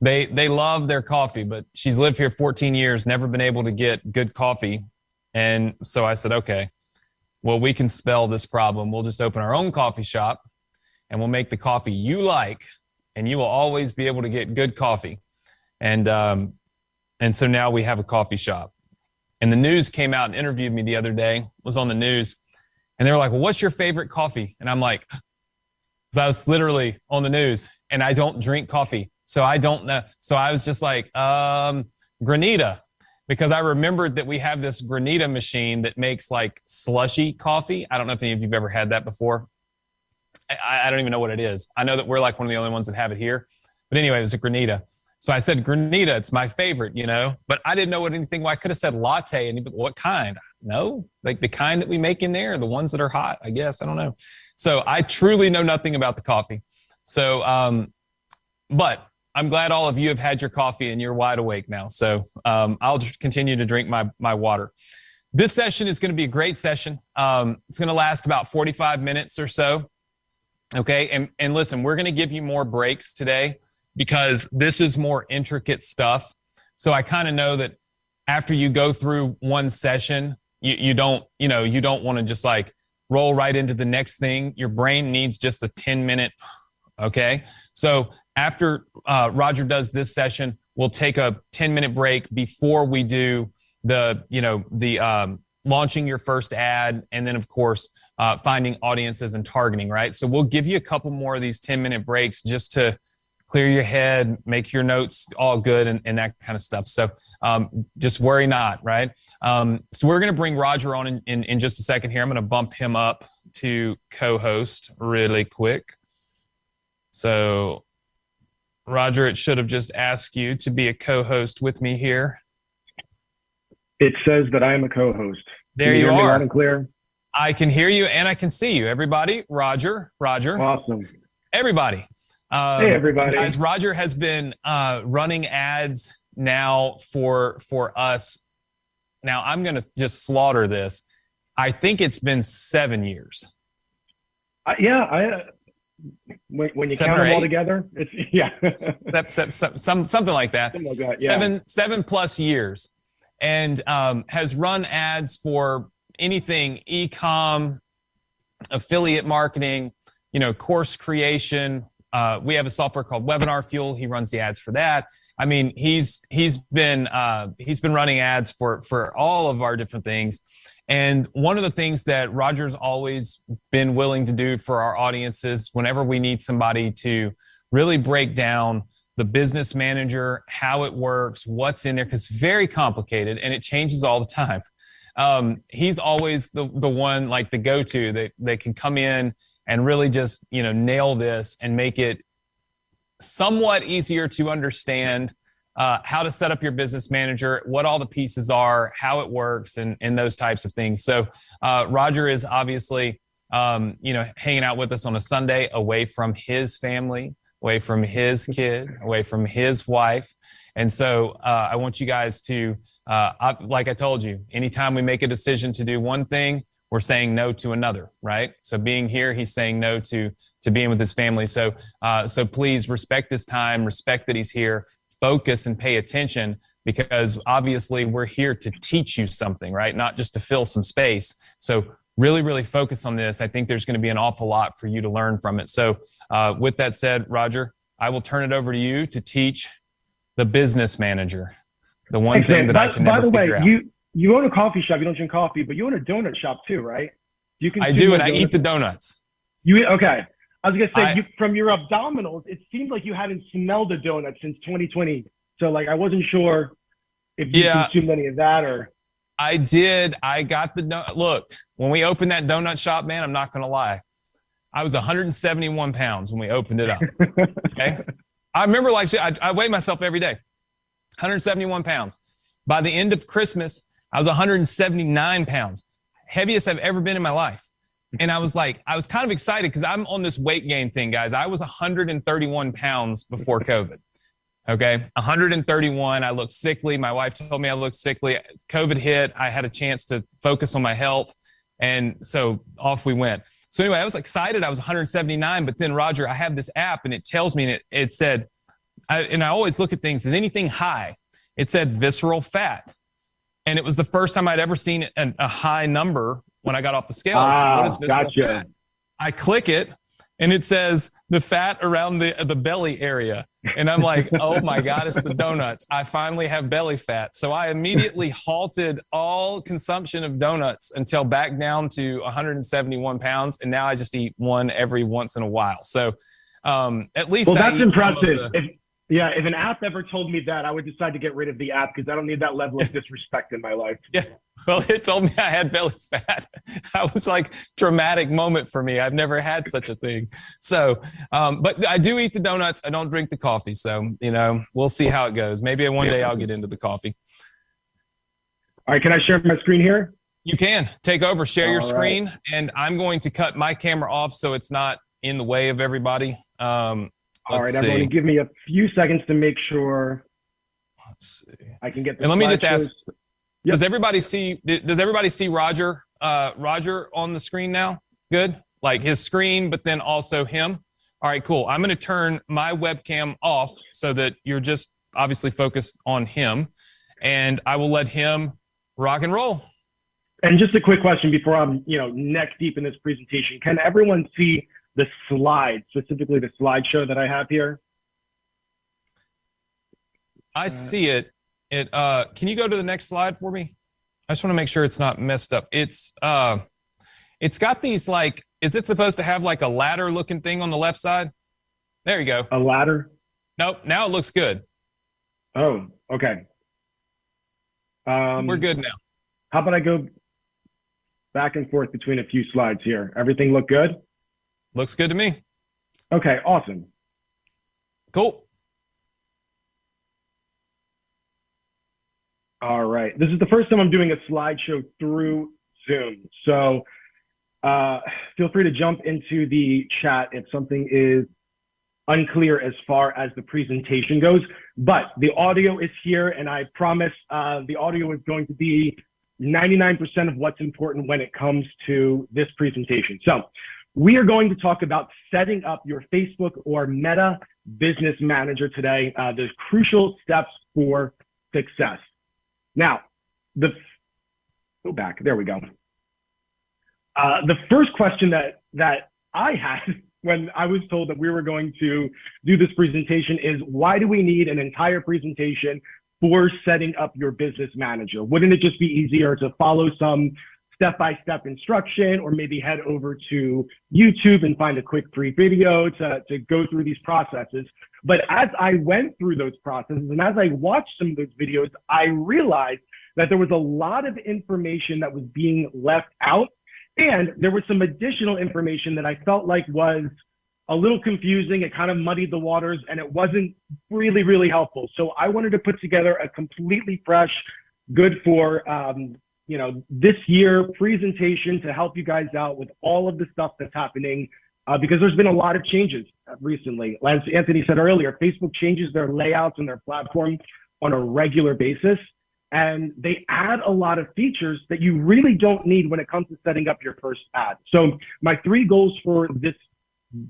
they love their coffee, but she's lived here 14 years, never been able to get good coffee. And so I said, okay, well, we can spell this problem. We'll just open our own coffee shop and we'll make the coffee you like, and you will always be able to get good coffee. And so now we have a coffee shop. And the news came out and interviewed me the other day, was on the news. And they were like, well, what's your favorite coffee? And I'm like, because I was literally on the news and I don't drink coffee. So I don't know. So I was just like, Granita. Because I remembered that we have this Granita machine that makes like slushy coffee. I don't know if any of you've ever had that before. I don't even know what it is. I know that we're like one of the only ones that have it here. But anyway, it was a Granita. So I said, Granita, it's my favorite, But I didn't know what anything, I could have said latte. And what kind? No, like the kind that we make in there, the ones that are hot, I guess. I don't know. So I truly know nothing about the coffee. So, but I'm glad all of you have had your coffee and you're wide awake now. So I'll just continue to drink my water. This session is going to be a great session. It's going to last about 45 minutes or so. Okay. And listen, we're going to give you more breaks today because this is more intricate stuff. So I kind of know that after you go through one session, you don't want to just like roll right into the next thing. Your brain needs just a 10-minute. Okay. So after Roger does this session, we'll take a 10-minute break before we do the launching your first ad. And then of course, finding audiences and targeting, right? So we'll give you a couple more of these 10-minute breaks just to clear your head, make your notes all good and that kind of stuff. So just worry not, right? So we're going to bring Roger on in just a second here. I'm going to bump him up to co-host really quick. So, Roger, it should have just asked you to be a co-host with me here. It says that I am a co-host. There you are. Me loud and clear? I can hear you and I can see you. Everybody, Roger. Awesome. Everybody. Hey, everybody. Guys, Roger has been running ads now for us. Now, I'm going to just slaughter this. I think it's been 7 years. When you count them all together, it's something like that. Something like that, yeah. 7+ years, and has run ads for anything e-com, affiliate marketing, course creation. We have a software called Webinar Fuel. He runs the ads for that. I mean, he's been running ads for all of our different things. And one of the things that Roger's always been willing to do for our audiences, whenever we need somebody to really break down the business manager, how it works, what's in there, because it's very complicated and it changes all the time. He's always the one, like the go-to that can come in and really just, nail this and make it somewhat easier to understand how to set up your business manager, what all the pieces are, how it works, and those types of things. So Roger is obviously, hanging out with us on a Sunday away from his family, away from his kid, away from his wife. And so I want you guys to, like I told you, anytime we make a decision to do one thing, we're saying no to another, right? So being here, he's saying no to being with his family. So please respect this time, respect that he's here. Focus and pay attention, because obviously we're here to teach you something, right? Not just to fill some space. So really, really focus on this. I think there's going to be an awful lot for you to learn from it. So with that said, Roger, I will turn it over to you to teach the business manager, the one thing that I can never figure out. you own a coffee shop. You don't drink coffee, but you own a donut shop too, right? I do, and I eat the donuts. Okay. I was gonna say from your abdominals, it seemed like you hadn't smelled a donut since 2020. So like, I wasn't sure if you consumed any of that or. I did. I got the donut. Look, when we opened that donut shop, man, I'm not gonna lie. I was 171 pounds when we opened it up. Okay. I remember I weigh myself every day. 171 pounds. By the end of Christmas, I was 179 pounds. Heaviest I've ever been in my life. And I was kind of excited because I'm on this weight gain thing, guys. I was 131 pounds before COVID. Okay. 131. I looked sickly. My wife told me I looked sickly. COVID hit. I had a chance to focus on my health. And so off we went. So anyway, I was excited. I was 179, but then Roger, I have this app and it tells me, and it said, and I always look at things, is anything high? It said visceral fat. And it was the first time I'd ever seen a high number when I got off the scale. What is visceral fat? I click it and it says the fat around the belly area. And I'm like, oh my God, it's the donuts. I finally have belly fat. So I immediately halted all consumption of donuts until back down to 171 pounds. And now I just eat one every once in a while. So at least that's impressive. If an app ever told me that, I would decide to get rid of the app because I don't need that level of disrespect in my life. Yeah. Well, it told me I had belly fat. That was like dramatic moment for me. I've never had such a thing. So, but I do eat the donuts. I don't drink the coffee. So, we'll see how it goes. Maybe one day I'll get into the coffee. All right. Can I share my screen here? You can. Take over, share your screen. And I'm going to cut my camera off so it's not in the way of everybody. All right, everyone, give me a few seconds to make sure. Let's see. I can get. And let me just ask: Does everybody see? Does everybody see Roger? Roger on the screen now? Good. Like his screen, but then also him. All right, cool. I'm going to turn my webcam off so that you're just obviously focused on him, and I will let him rock and roll. And just a quick question before I'm, neck deep in this presentation. Can everyone see the slide, specifically the slideshow that I have here? I see it. Can you go to the next slide for me? I just want to make sure it's not messed up. It's got these is it supposed to have like a ladder looking thing on the left side? There you go. A ladder? Nope. Now it looks good. Oh, okay. We're good now. How about I go back and forth between a few slides here? Everything look good? Looks good to me. Okay, awesome. Cool. All right. This is the first time I'm doing a slideshow through Zoom. So feel free to jump into the chat if something is unclear as far as the presentation goes. But the audio is here, and I promise the audio is going to be 99% of what's important when it comes to this presentation. So we are going to talk about setting up your Facebook or Meta Business Manager today, the crucial steps for success. Now, go back, there we go. The first question that I had when I was told that we were going to do this presentation is, why do we need an entire presentation for setting up your business manager? Wouldn't it just be easier to follow some step-by-step instruction, or maybe head over to YouTube and find a quick free video to go through these processes? But as I went through those processes and as I watched some of those videos, I realized that there was a lot of information that was being left out. And there was some additional information that I felt like was a little confusing. It kind of muddied the waters and it wasn't really, really helpful. So I wanted to put together a completely fresh, good for, this year presentation to help you guys out with all of the stuff that's happening, because there's been a lot of changes recently. As Anthony said earlier, Facebook changes their layouts and their platform on a regular basis, and they add a lot of features that you really don't need when it comes to setting up your first ad. So my 3 goals for this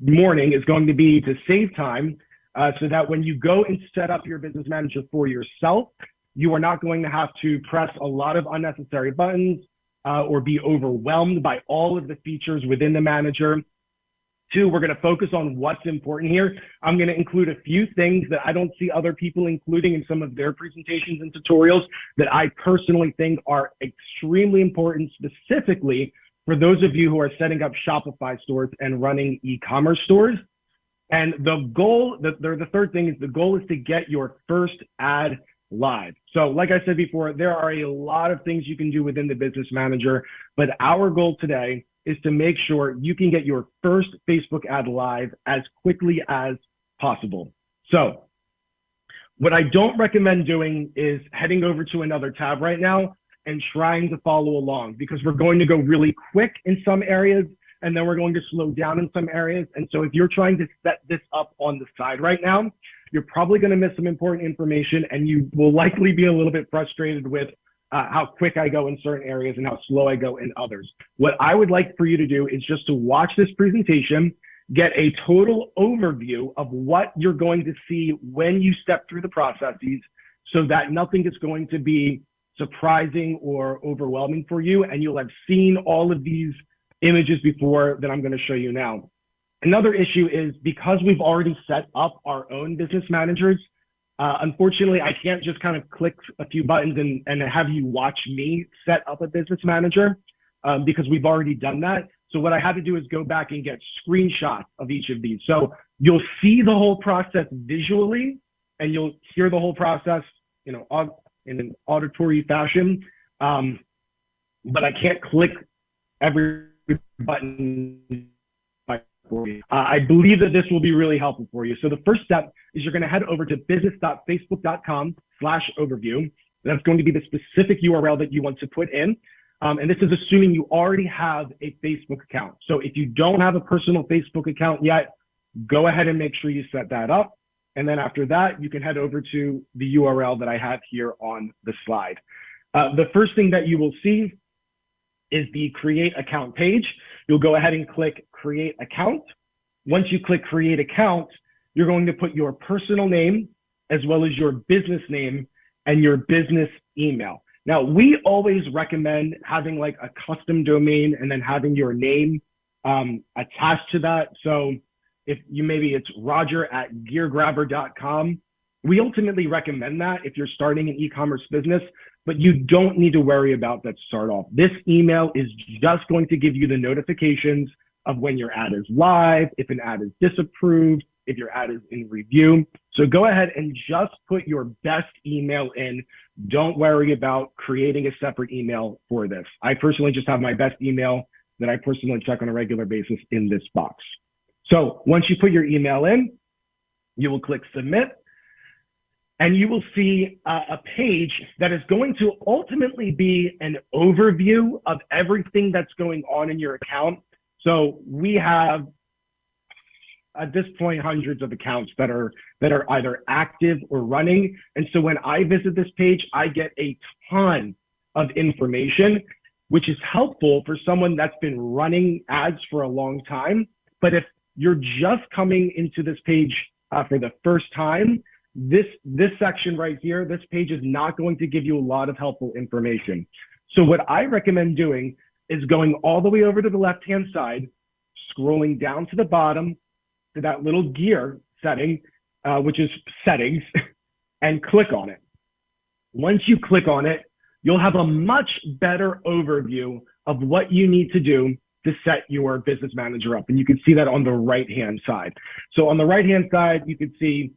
morning is going to be to save time, so that when you go and set up your business manager for yourself, you are not going to have to press a lot of unnecessary buttons or be overwhelmed by all of the features within the manager. Two, we're going to focus on what's important here. I'm going to include a few things that I don't see other people including in some of their presentations and tutorials that I personally think are extremely important, specifically for those of you who are setting up Shopify stores and running e-commerce stores. And the goal, the third thing is the goal is to get your first ad live. So like I said before, there are a lot of things you can do within the Business Manager, but our goal today is to make sure you can get your first Facebook ad live as quickly as possible. So what I don't recommend doing is heading over to another tab right now and trying to follow along, because we're going to go really quick in some areas and then we're going to slow down in some areas. And so if you're trying to set this up on the side right now, you're probably going to miss some important information and you will likely be a little bit frustrated with how quick I go in certain areas and how slow I go in others. What I would like for you to do is just to watch this presentation, get a total overview of what you're going to see when you step through the processes, so that nothing is going to be surprising or overwhelming for you, and you'll have seen all of these images before that I'm going to show you now. Another issue is because we've already set up our own business managers, unfortunately, I can't just kind of click a few buttons and have you watch me set up a business manager because we've already done that. So what I had to do is go back and get screenshots of each of these. So you'll see the whole process visually and you'll hear the whole process, you know, in an auditory fashion. But I can't click every button. I believe that this will be really helpful for you. So the first step is you're going to head over to business.facebook.com/overview. That's going to be the specific URL that you want to put in. And this is assuming you already have a Facebook account. So if you don't have a personal Facebook account yet, go ahead and make sure you set that up. And then after that, you can head over to the URL that I have here on the slide. The first thing that you will see is the Create Account page. You'll go ahead and click Create Account. Once you click Create Account, you're going to put your personal name as well as your business name and your business email. Now, we always recommend having like a custom domain and then having your name attached to that. So if you maybe it's roger@geargrabber.com, we ultimately recommend that if you're starting an e-commerce business, but you don't need to worry about that to start off. This email is just going to give you the notifications of when your ad is live, if an ad is disapproved, if your ad is in review. So go ahead and just put your best email in. Don't worry about creating a separate email for this. I personally just have my best email that I personally check on a regular basis in this box. So once you put your email in, you will click Submit. And you will see a page that is going to ultimately be an overview of everything that's going on in your account. So we have, at this point, hundreds of accounts that are either active or running. And so when I visit this page, I get a ton of information, which is helpful for someone that's been running ads for a long time. But if you're just coming into this page for the first time, this section right here, this page is not going to give you a lot of helpful information. So what I recommend doing is going all the way over to the left-hand side, scrolling down to the bottom to that little gear setting, which is settings, and click on it. Once you click on it, you'll have a much better overview of what you need to do to set your business manager up. And you can see that on the right-hand side. So on the right-hand side, you can see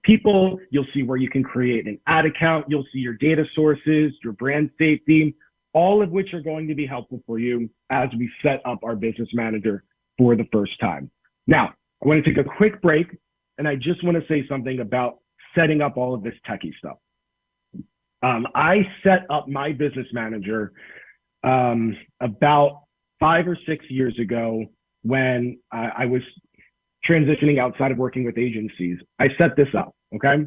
people, you'll see where you can create an ad account, you'll see your data sources, your brand safety, all of which are going to be helpful for you as we set up our business manager for the first time. Now, I want to take a quick break, and I just want to say something about setting up all of this techie stuff. I set up my business manager about 5 or 6 years ago when I was transitioning outside of working with agencies. I set this up, okay?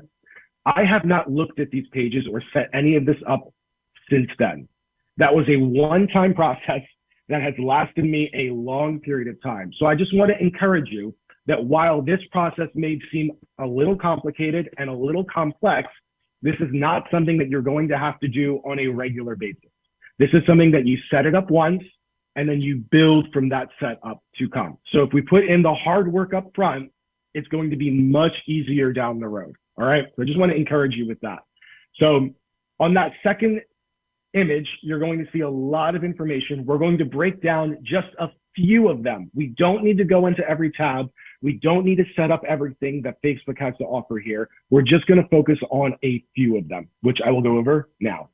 I have not looked at these pages or set any of this up since then. That was a one-time process that has lasted me a long period of time. So I just want to encourage you that while this process may seem a little complicated and a little complex, this is not something that you're going to have to do on a regular basis. This is something that you set it up once, and then you build from that setup to come. So if we put in the hard work up front, it's going to be much easier down the road. All right. So I just want to encourage you with that. So on that second image, you're going to see a lot of information. We're going to break down just a few of them. We don't need to go into every tab. We don't need to set up everything that Facebook has to offer here. We're just going to focus on a few of them, which I will go over now.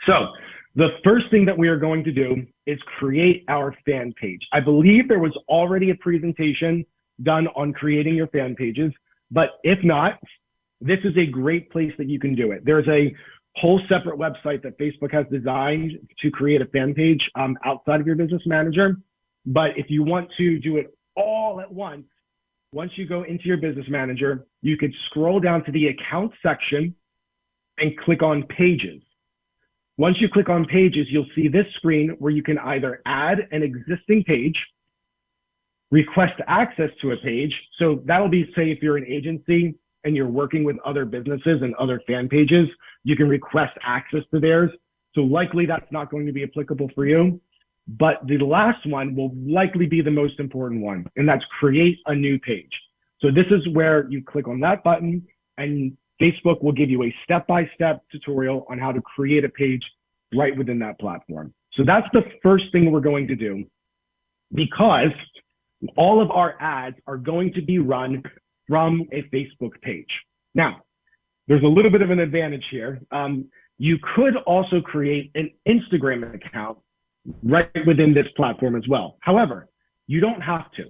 So the first thing that we are going to do is create our fan page. I believe there was already a presentation done on creating your fan pages, but if not, this is a great place that you can do it. There's a whole separate website that Facebook has designed to create a fan page outside of your business manager. But if you want to do it all at once you go into your business manager, you could scroll down to the account section and click on pages. Once you click on pages, you'll see this screen where you can either add an existing page, request access to a page. So that'll be, say, if you're an agency and you're working with other businesses and other fan pages, you can request access to theirs. So likely that's not going to be applicable for you. But the last one will likely be the most important one, and that's create a new page. So this is where you click on that button and Facebook will give you a step-by-step tutorial on how to create a page right within that platform. So that's the first thing we're going to do, because all of our ads are going to be run from a Facebook page. Now, there's a little bit of an advantage here. You could also create an Instagram account right within this platform as well. However, you don't have to.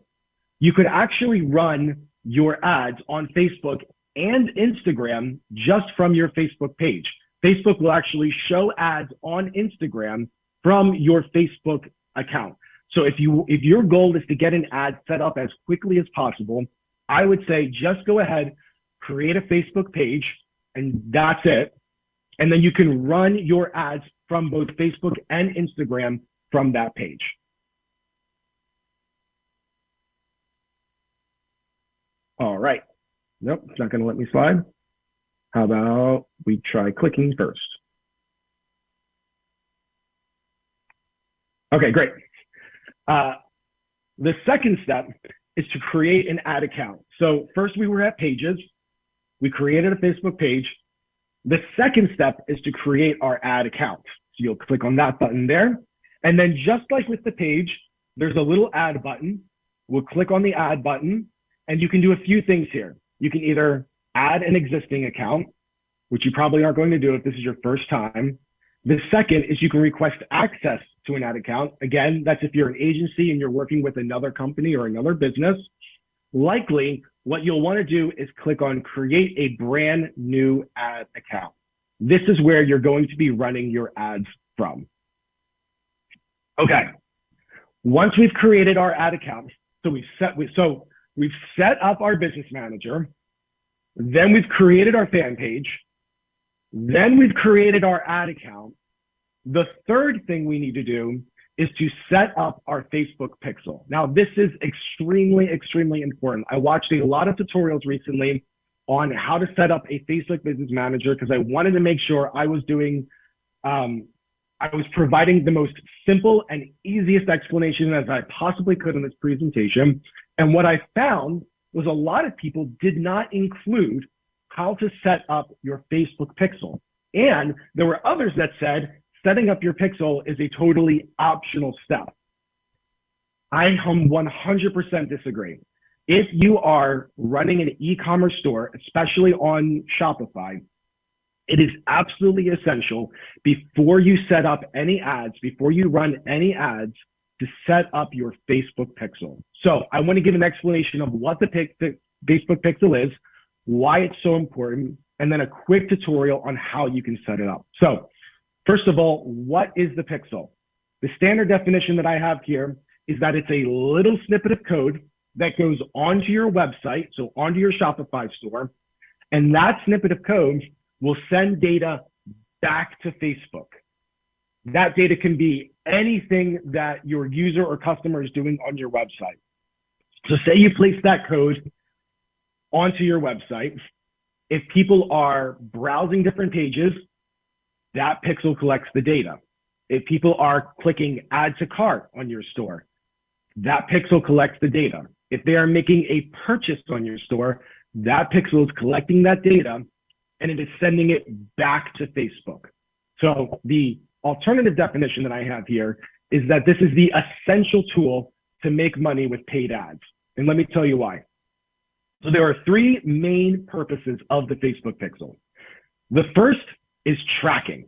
You could actually run your ads on Facebook and Instagram just from your Facebook page. Facebook will actually show ads on Instagram from your Facebook account. So if your goal is to get an ad set up as quickly as possible, I would say just go ahead, create a Facebook page, and that's it. And then you can run your ads from both Facebook and Instagram from that page. All right. Nope, it's not going to let me slide. How about we try clicking first? Okay, great. The second step is to create an ad account. So first we were at pages. We created a Facebook page. The second step is to create our ad account. So you'll click on that button there. And then just like with the page, there's a little add button. We'll click on the add button and you can do a few things here. You can either add an existing account, which you probably aren't going to do if this is your first time. The second is you can request access to an ad account. Again, that's if you're an agency and you're working with another company or another business. Likely, what you'll want to do is click on create a brand new ad account. This is where you're going to be running your ads from. Okay, once we've created our ad account, so we've set up our business manager, then we've created our fan page, then we've created our ad account. The third thing we need to do is to set up our Facebook pixel. Now, this is extremely, extremely important. I watched a lot of tutorials recently on how to set up a Facebook business manager because I wanted to make sure I was doing, I was providing the most simple and easiest explanation as I possibly could in this presentation. And what I found was a lot of people did not include how to set up your Facebook pixel. And there were others that said, setting up your pixel is a totally optional step. I 100% disagree. If you are running an e-commerce store, especially on Shopify, it is absolutely essential before you set up any ads, before you run any ads, to set up your Facebook pixel. So I want to give an explanation of what the Facebook pixel is, why it's so important, and then a quick tutorial on how you can set it up. So first of all, what is the pixel? The standard definition that I have here is that it's a little snippet of code that goes onto your website, so onto your Shopify store, and that snippet of code will send data back to Facebook. That data can be anything that your user or customer is doing on your website. So say you place that code onto your website. If people are browsing different pages, that pixel collects the data. If people are clicking add to cart on your store, that pixel collects the data. If they are making a purchase on your store, that pixel is collecting that data and it is sending it back to Facebook. So the alternative definition that I have here is that this is the essential tool to make money with paid ads. And let me tell you why. So there are three main purposes of the Facebook pixel. The first is tracking.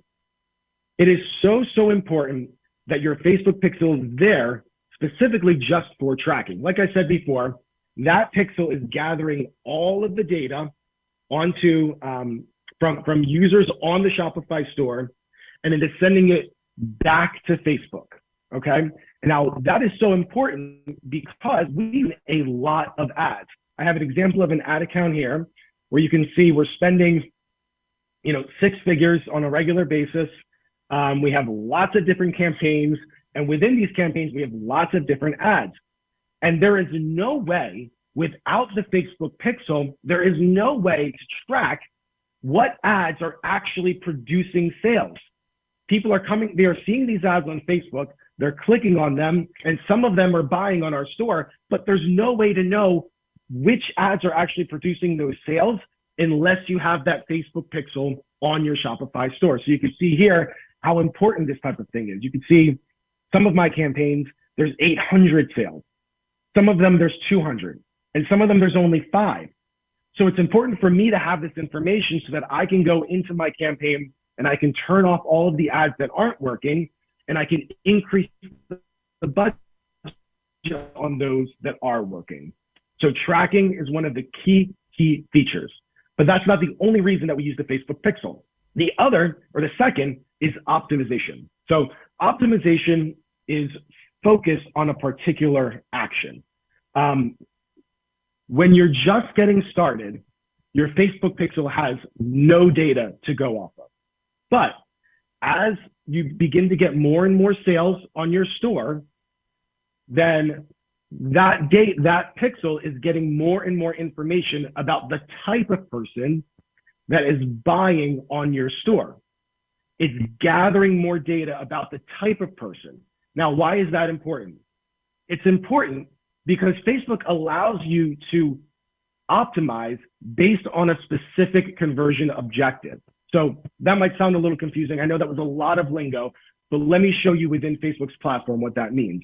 It is so important that your Facebook pixel is there specifically just for tracking. Like I said before, that pixel is gathering all of the data onto from users on the Shopify store, and it is sending it back to Facebook. Okay. Now that is so important because we have a lot of ads. I have an example of an ad account here where you can see we're spending, 6 figures on a regular basis. We have lots of different campaigns, and within these campaigns, we have lots of different ads. And there is no way without the Facebook pixel, there is no way to track what ads are actually producing sales. People are coming, they are seeing these ads on Facebook, they're clicking on them, and some of them are buying on our store, but there's no way to know which ads are actually producing those sales unless you have that Facebook pixel on your Shopify store. So you can see here how important this type of thing is. You can see some of my campaigns, there's 800 sales. Some of them there's 200, and some of them there's only 5. So it's important for me to have this information so that I can go into my campaign and I can turn off all of the ads that aren't working, and I can increase the budget on those that are working. So tracking is one of the key features, but that's not the only reason that we use the Facebook pixel. The other, or the second, is optimization. So optimization is focused on a particular action. When you're just getting started, your Facebook pixel has no data to go off of. But as you begin to get more and more sales on your store, then that pixel is getting more and more information about the type of person that is buying on your store. It's gathering more data about the type of person. Now, why is that important? It's important because Facebook allows you to optimize based on a specific conversion objective. So that might sound a little confusing. I know that was a lot of lingo, but let me show you within Facebook's platform what that means.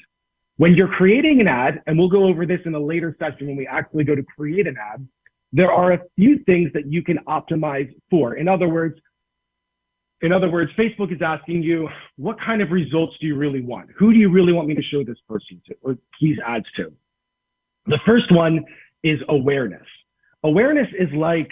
When you're creating an ad, and we'll go over this in a later session when we actually go to create an ad, there are a few things that you can optimize for. In other words, Facebook is asking you, what kind of results do you really want? Who do you really want me to show this person to, or these ads to? The first one is awareness. Awareness is like,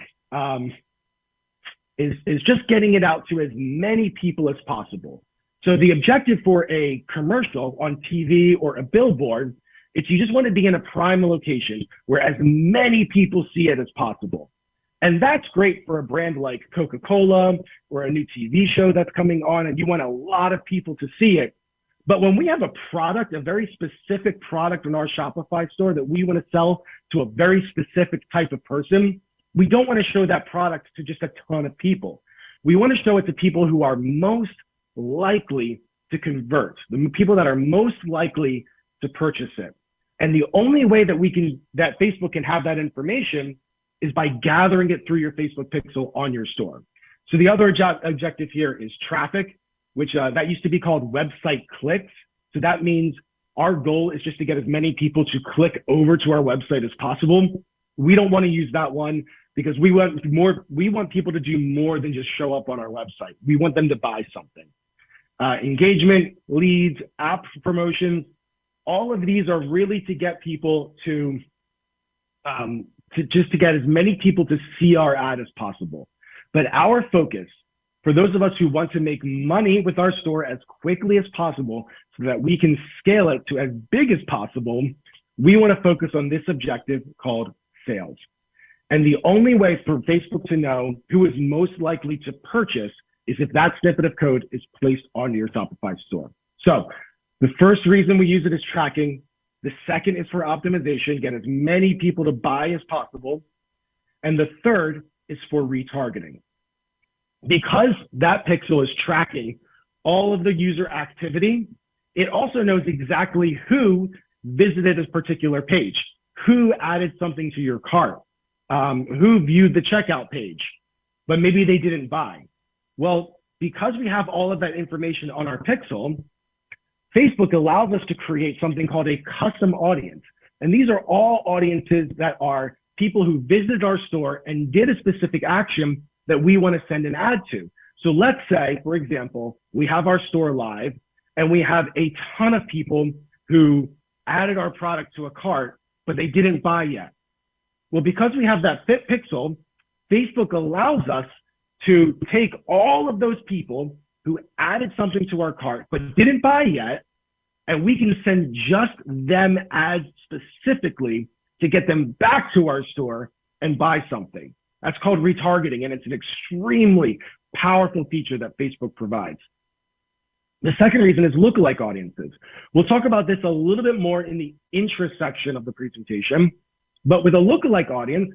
is just getting it out to as many people as possible. So the objective for a commercial on TV or a billboard, it's you just want to be in a prime location where as many people see it as possible. And that's great for a brand like Coca-Cola or a new TV show that's coming on and you want a lot of people to see it. But when we have a product, a very specific product in our Shopify store that we want to sell to a very specific type of person, we don't want to show that product to just a ton of people. We want to show it to people who are most likely to convert, the people that are most likely to purchase it. And the only way that that Facebook can have that information is by gathering it through your Facebook pixel on your store. So the other objective here is traffic, which that used to be called website clicks. So that means our goal is just to get as many people to click over to our website as possible. We don't want to use that one because we want people to do more than just show up on our website. We want them to buy something. Engagement, leads, app promotions, all of these are really to get people to get as many people to see our ad as possible. But our focus, for those of us who want to make money with our store as quickly as possible so that we can scale it to as big as possible, we want to focus on this objective called sales. And the only way for Facebook to know who is most likely to purchase is if that snippet of code is placed on your Shopify store. So the first reason we use it is tracking. The second is for optimization, get as many people to buy as possible. And the third is for retargeting. Because that pixel is tracking all of the user activity. It also knows exactly who visited this particular page, who added something to your cart, who viewed the checkout page, but maybe they didn't buy. Well, because we have all of that information on our pixel, Facebook allows us to create something called a custom audience. And these are all audiences that are people who visited our store and did a specific action that we want to send an ad to. So let's say, for example, we have our store live and we have a ton of people who added our product to a cart, but they didn't buy yet. Well, because we have that fit pixel, Facebook allows us to take all of those people who added something to our cart but didn't buy yet, and we can send just them ads specifically to get them back to our store and buy something. That's called retargeting, and it's an extremely powerful feature that Facebook provides. The second reason is lookalike audiences. We'll talk about this a little bit more in the interest section of the presentation, but with a lookalike audience,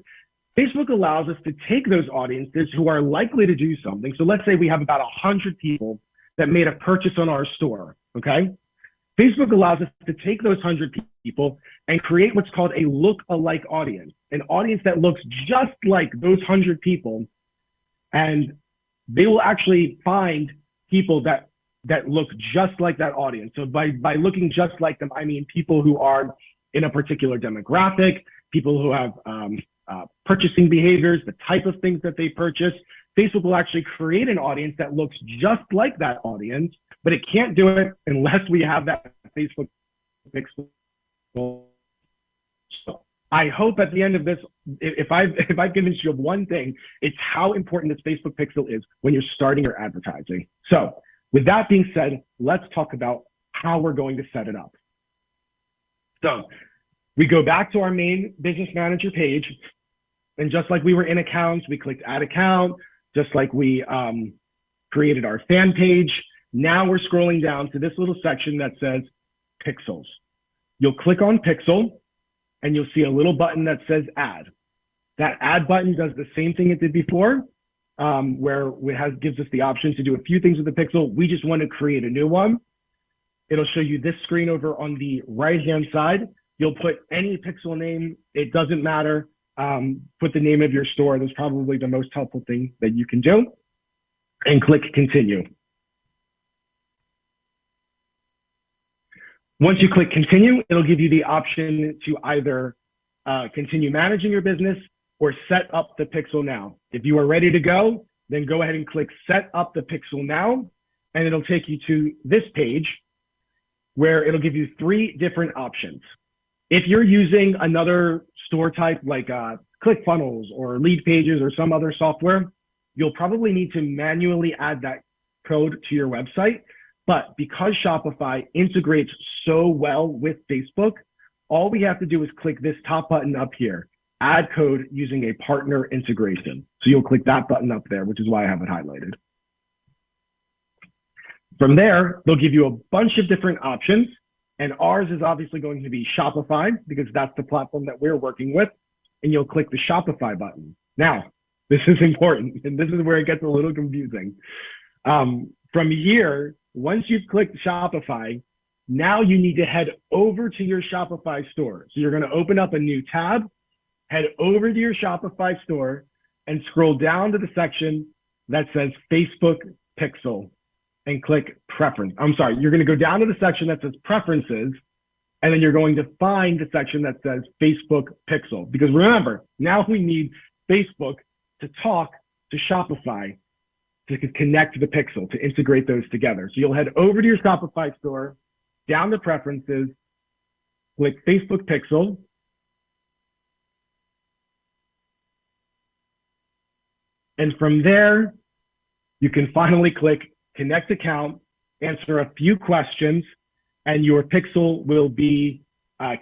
Facebook allows us to take those audiences who are likely to do something. So let's say we have about 100 people that made a purchase on our store, okay? Facebook allows us to take those 100 people and create what's called a look-alike audience, an audience that looks just like those 100 people, and they will actually find people that look just like that audience. So by looking just like them, I mean people who are in a particular demographic, people who have purchasing behaviors, the type of things that they purchase. Facebook will actually create an audience that looks just like that audience, but it can't do it unless we have that Facebook pixel. So I hope at the end of this, if I've convinced you of one thing, it's how important this Facebook pixel is when you're starting your advertising. So with that being said, let's talk about how we're going to set it up. So we go back to our main business manager page, and just like we were in accounts, we clicked add account, just like we created our fan page. Now we're scrolling down to this little section that says pixels. You'll click on pixel and you'll see a little button that says add. That add button does the same thing it did before, where it gives us the option to do a few things with the pixel. We just want to create a new one. It'll show you this screen over on the right-hand side. You'll put any pixel name, it doesn't matter. Put the name of your store. That's probably the most helpful thing that you can do. And click continue. Once you click continue, it'll give you the option to either continue managing your business or set up the pixel now. If you are ready to go, then go ahead and click set up the pixel now, and it'll take you to this page where it'll give you 3 different options. If you're using another store type like ClickFunnels or Lead Pages or some other software, you'll probably need to manually add that code to your website. But because Shopify integrates so well with Facebook, all we have to do is click this top button up here, add code using a partner integration. So you'll click that button up there, which is why I have it highlighted. From there, they'll give you a bunch of different options. And ours is obviously going to be Shopify because that's the platform that we're working with. And you'll click the Shopify button. Now, this is important, and this is where it gets a little confusing. From here, once you've clicked Shopify, now you need to head over to your Shopify store. So you're going to open up a new tab, head over to your Shopify store, and scroll down to the section that says Facebook Pixel. And click preference. I'm sorry, you're going to go down to the section that says preferences, and then you're going to find the section that says Facebook Pixel. Because remember, now we need Facebook to talk to Shopify to connect to the pixel, to integrate those together. So you'll head over to your Shopify store, down to preferences, click Facebook Pixel. And from there, you can finally click connect account, answer a few questions, and your pixel will be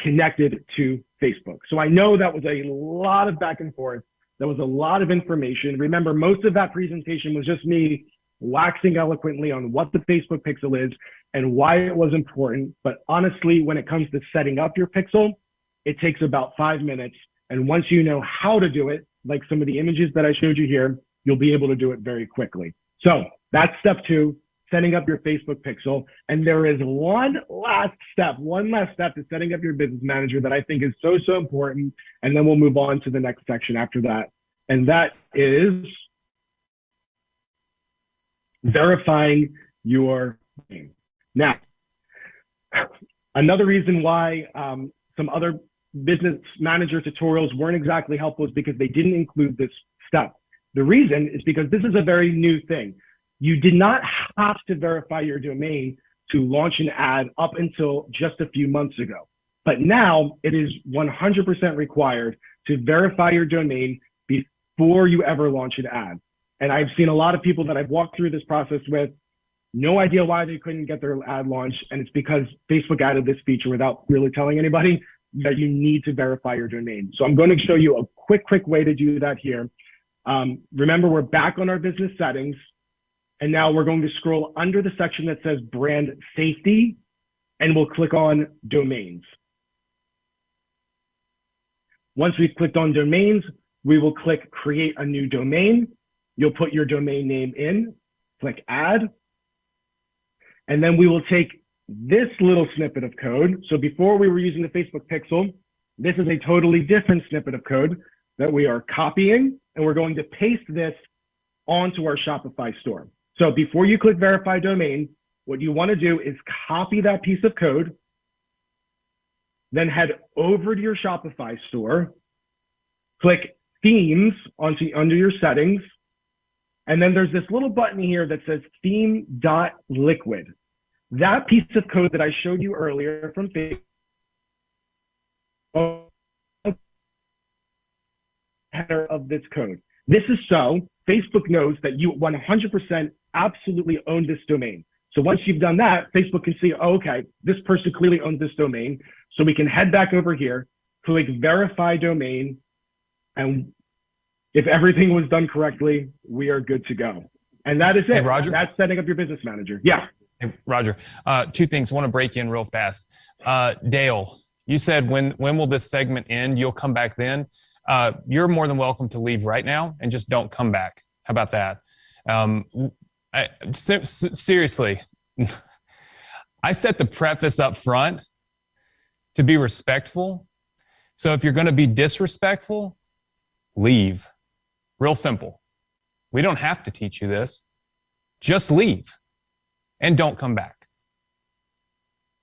connected to Facebook. So I know that was a lot of back and forth. That was a lot of information. Remember, most of that presentation was just me waxing eloquently on what the Facebook pixel is and why it was important. But honestly, when it comes to setting up your pixel, it takes about 5 minutes. And once you know how to do it, like some of the images that I showed you here, you'll be able to do it very quickly. So that's step 2, setting up your Facebook pixel. And there is one last step to setting up your business manager that I think is so, so important. And then we'll move on to the next section after that. And that is verifying your name. Now, another reason why some other business manager tutorials weren't exactly helpful is because they didn't include this step. The reason is because this is a very new thing. You did not have to verify your domain to launch an ad up until just a few months ago. But now it is 100% required to verify your domain before you ever launch an ad. And I've seen a lot of people that I've walked through this process with, no idea why they couldn't get their ad launched. And it's because Facebook added this feature without really telling anybody that you need to verify your domain. So I'm going to show you a quick way to do that here. Remember, we're back on our business settings. And now we're going to scroll under the section that says brand safety, and we'll click on domains. Once we've clicked on domains, we will click create a new domain. You'll put your domain name in, click add, and then we will take this little snippet of code. So before we were using the Facebook pixel, this is a totally different snippet of code that we are copying, and we're going to paste this onto our Shopify store. So before you click verify domain, what you want to do is copy that piece of code, then head over to your Shopify store, click themes under your settings, and then there's this little button here that says theme.liquid. That piece of code that I showed you earlier from Facebook, header of this code. This is so Facebook knows that you 100% absolutely own this domain. So once you've done that, Facebook can see, oh, okay, this person clearly owns this domain. So we can head back over here, click verify domain, and if everything was done correctly, we are good to go. And that is it. Hey, Roger. That's setting up your business manager. Yeah. Hey, Roger, two things. I want to break in real fast. Dale, you said when will this segment end? You'll come back then. You're more than welcome to leave right now and just don't come back. How about that? Seriously, I set the preface up front to be respectful. So if you're going to be disrespectful, leave. Real simple. We don't have to teach you this. Just leave and don't come back.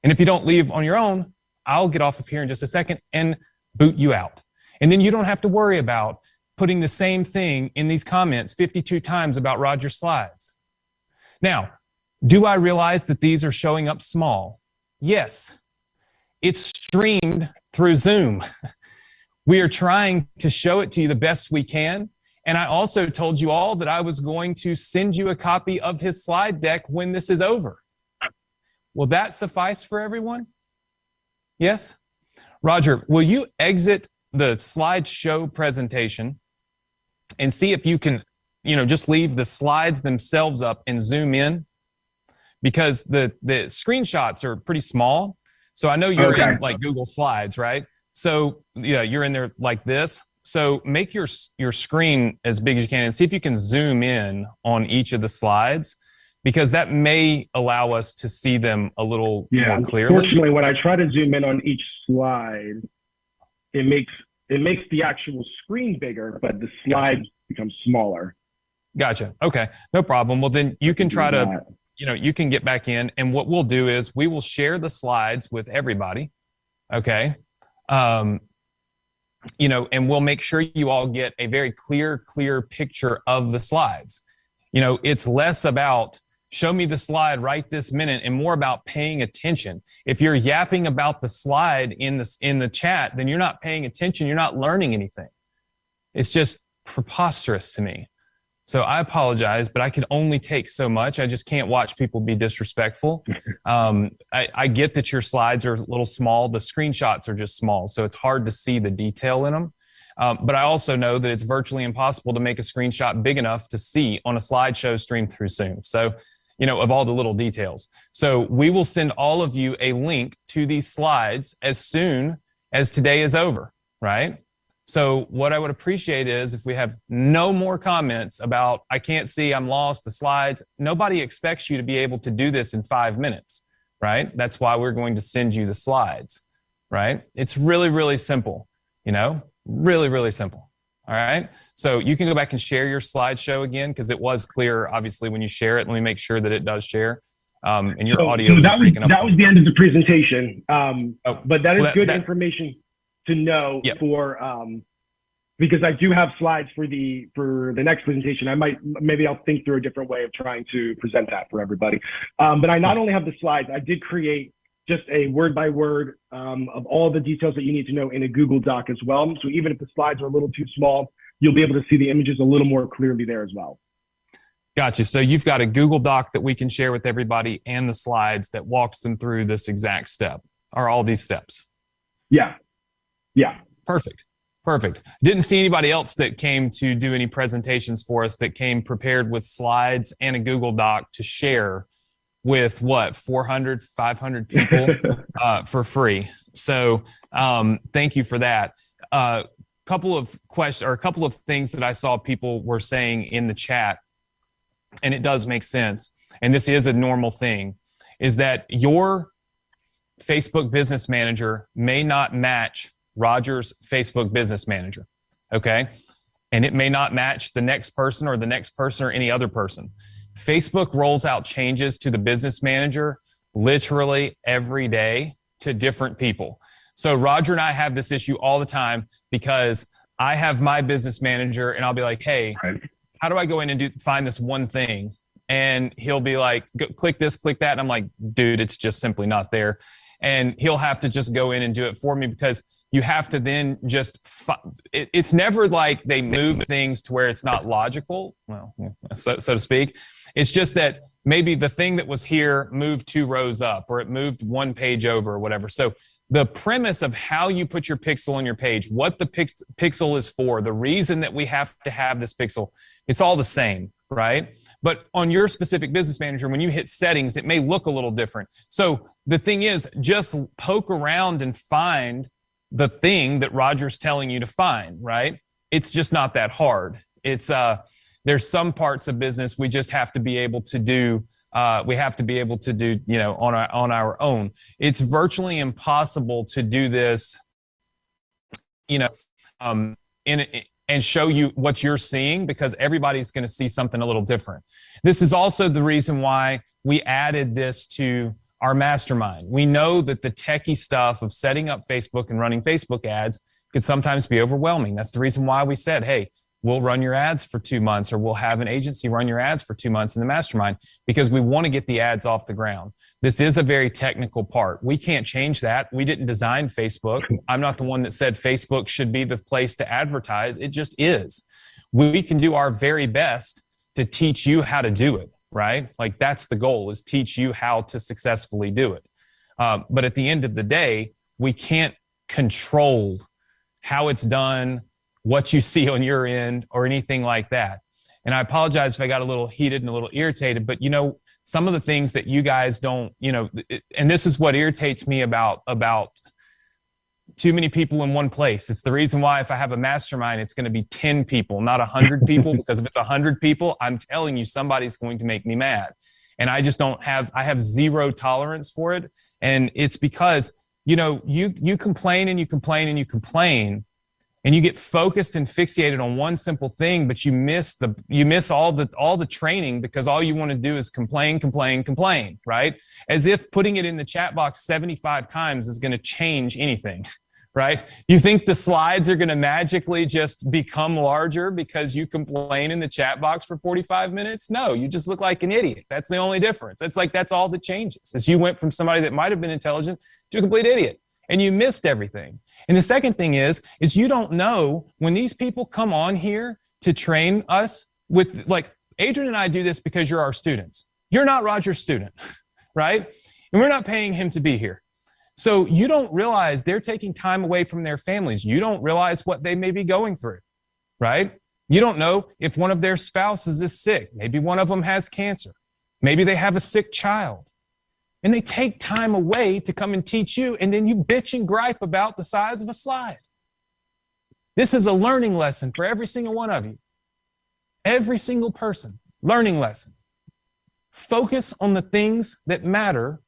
And if you don't leave on your own, I'll get off of here in just a second and boot you out. And then you don't have to worry about putting the same thing in these comments 52 times about Roger's slides. Now, do I realize that these are showing up small? Yes. It's streamed through Zoom. We are trying to show it to you the best we can. And I also told you all that I was going to send you a copy of his slide deck when this is over. Will that suffice for everyone? Yes? Roger, will you exit the slideshow presentation and see if you can, just leave the slides themselves up and zoom in? Because the screenshots are pretty small. So I know you're in like Google Slides, right? So yeah, you're in there like this. So make your screen as big as you can and see if you can zoom in on each of the slides, because that may allow us to see them a little more clearly. Unfortunately, when I try to zoom in on each slide, it makes the actual screen bigger, but the slide becomes smaller. Gotcha. Okay, no problem. Well, then you can try to, you can get back in, and what we'll do is we will share the slides with everybody. Okay. And we'll make sure you all get a very clear picture of the slides. It's less about show me the slide right this minute and more about paying attention. If you're yapping about the slide in the chat, then you're not paying attention. You're not learning anything. It's just preposterous to me. So I apologize, but I can only take so much. I just can't watch people be disrespectful. I get that your slides are a little small. The screenshots are just small, so it's hard to see the detail in them. But I also know that it's virtually impossible to make a screenshot big enough to see on a slideshow streamed through Zoom. So, of all the little details. So we will send all of you a link to these slides as soon as today is over, right? So what I would appreciate is if we have no more comments about, I can't see, I'm lost, the slides. Nobody expects you to be able to do this in 5 minutes, right? That's why we're going to send you the slides, right? It's really, really simple, really, really simple. All right. So you can go back and share your slideshow again, because it was clear, obviously, when you share it. Let me make sure that it does share. And your audio is breaking up. That was the end of the presentation. But that is good information to know for because I do have slides for the next presentation. Maybe I'll think through a different way of trying to present that for everybody. But I not only have the slides, I did create just a word by word of all the details that you need to know in a Google Doc as well. So even if the slides are a little too small, you'll be able to see the images a little more clearly there as well. Gotcha. So you've got a Google Doc that we can share with everybody and the slides that walks them through this exact step, or all these steps. Yeah. Perfect. Didn't see anybody else that came to do any presentations for us that came prepared with slides and a Google Doc to share with 400, 500 people for free. So thank you for that. Couple of questions, or a couple of things that I saw people were saying in the chat, and it does make sense, and this is a normal thing, is that your Facebook Business Manager may not match Roger's Facebook Business Manager, okay? And it may not match the next person or any other person. Facebook rolls out changes to the Business Manager literally every day to different people. So Roger and I have this issue all the time, because I have my Business Manager and I'll be like, hey, how do I go in and find this one thing? And he'll be like, click this, click that. And I'm like, dude, it's just simply not there. And he'll have to just go in and do it for me, because you have to then just, it's never like they move things to where it's not logical, well, so to speak. It's just that maybe the thing that was here moved 2 rows up, or it moved 1 page over, or whatever. So the premise of how you put your pixel on your page, what the pixel is for, the reason that we have to have this pixel, it's all the same, right? But on your specific Business Manager, when you hit settings, it may look a little different. So the thing is, just poke around and find the thing that Roger's telling you to find, right? It's just not that hard. It's there's some parts of business we just have to be able to do. We have to be able to do, on our own. It's virtually impossible to do this, and show you what you're seeing, because everybody's going to see something a little different. This is also the reason why we added this to our mastermind. We know that the techie stuff of setting up Facebook and running Facebook ads could sometimes be overwhelming. That's the reason why we said, hey, we'll run your ads for 2 months, or we'll have an agency run your ads for 2 months in the mastermind, because we want to get the ads off the ground. This is a very technical part. We can't change that. We didn't design Facebook. I'm not the one that said Facebook should be the place to advertise. It just is. We can do our very best to teach you how to do it, right? Like, that's the goal, is teach you how to successfully do it. But at the end of the day, we can't control how it's done, what you see on your end, or anything like that. And I apologize if I got a little heated and a little irritated, but some of the things that you guys don't, and this is what irritates me about too many people in one place. It's the reason why if I have a mastermind, it's going to be 10 people, not 100 people, because if it's 100 people, I'm telling you, somebody's going to make me mad. And I just I have zero tolerance for it. And it's because, you complain and you complain and you complain, and you get focused and fixated on one simple thing, but you miss all the training, because all you want to do is complain, right? As if putting it in the chat box 75 times is going to change anything, right? You think the slides are going to magically just become larger because you complain in the chat box for 45 minutes? No, you just look like an idiot. That's the only difference. It's like, that's all that changes, is you went from somebody that might have been intelligent to a complete idiot. And you missed everything. And the second thing is you don't know, when these people come on here to train us with, like, Adrian and I do this because you're our students. You're not Roger's student, right? And we're not paying him to be here. So you don't realize they're taking time away from their families. You don't realize what they may be going through, right? You don't know if one of their spouses is sick. Maybe one of them has cancer. Maybe they have a sick child. And they take time away to come and teach you, and then you bitch and gripe about the size of a slide. This is a learning lesson for every single one of you. Every single person, learning lesson. Focus on the things that matter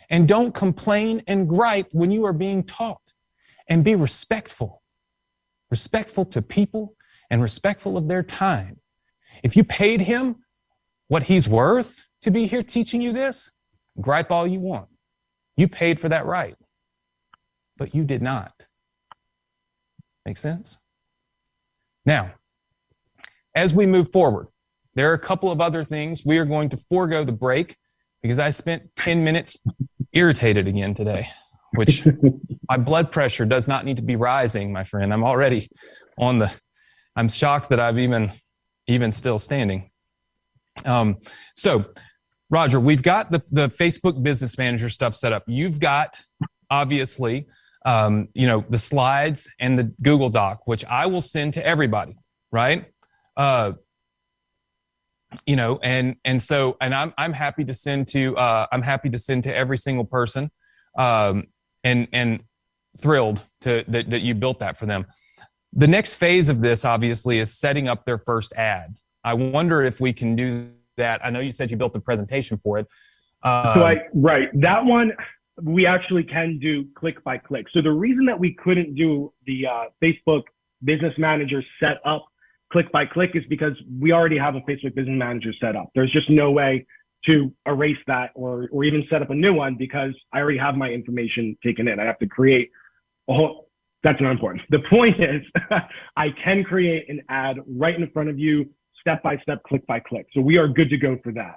and don't complain and gripe when you are being taught, and be respectful. Respectful to people and respectful of their time. If you paid him what he's worth to be here teaching you this, gripe all you want. You paid for that right, but you did not. Make sense? Now, as we move forward, there are a couple of other things. We are going to forego the break because I spent 10 minutes irritated again today, which my blood pressure does not need to be rising, my friend. I'm already I'm shocked that I've even still standing. So Roger, we've got the Facebook Business Manager stuff set up. You've got, obviously, the slides and the Google Doc, which I will send to everybody, right? I'm happy to send to every single person, and thrilled that you built that for them. The next phase of this, obviously, is setting up their first ad. I wonder if we can do that. I know you said you built the presentation for it. That one, we actually can do click by click. So the reason that we couldn't do the Facebook Business Manager set up click by click is because we already have a Facebook Business Manager set up. There's just no way to erase that or even set up a new one because I already have my information taken in. I have to create a whole, that's not important. The point is I can create an ad right in front of you, step by step, click by click. So we are good to go for that.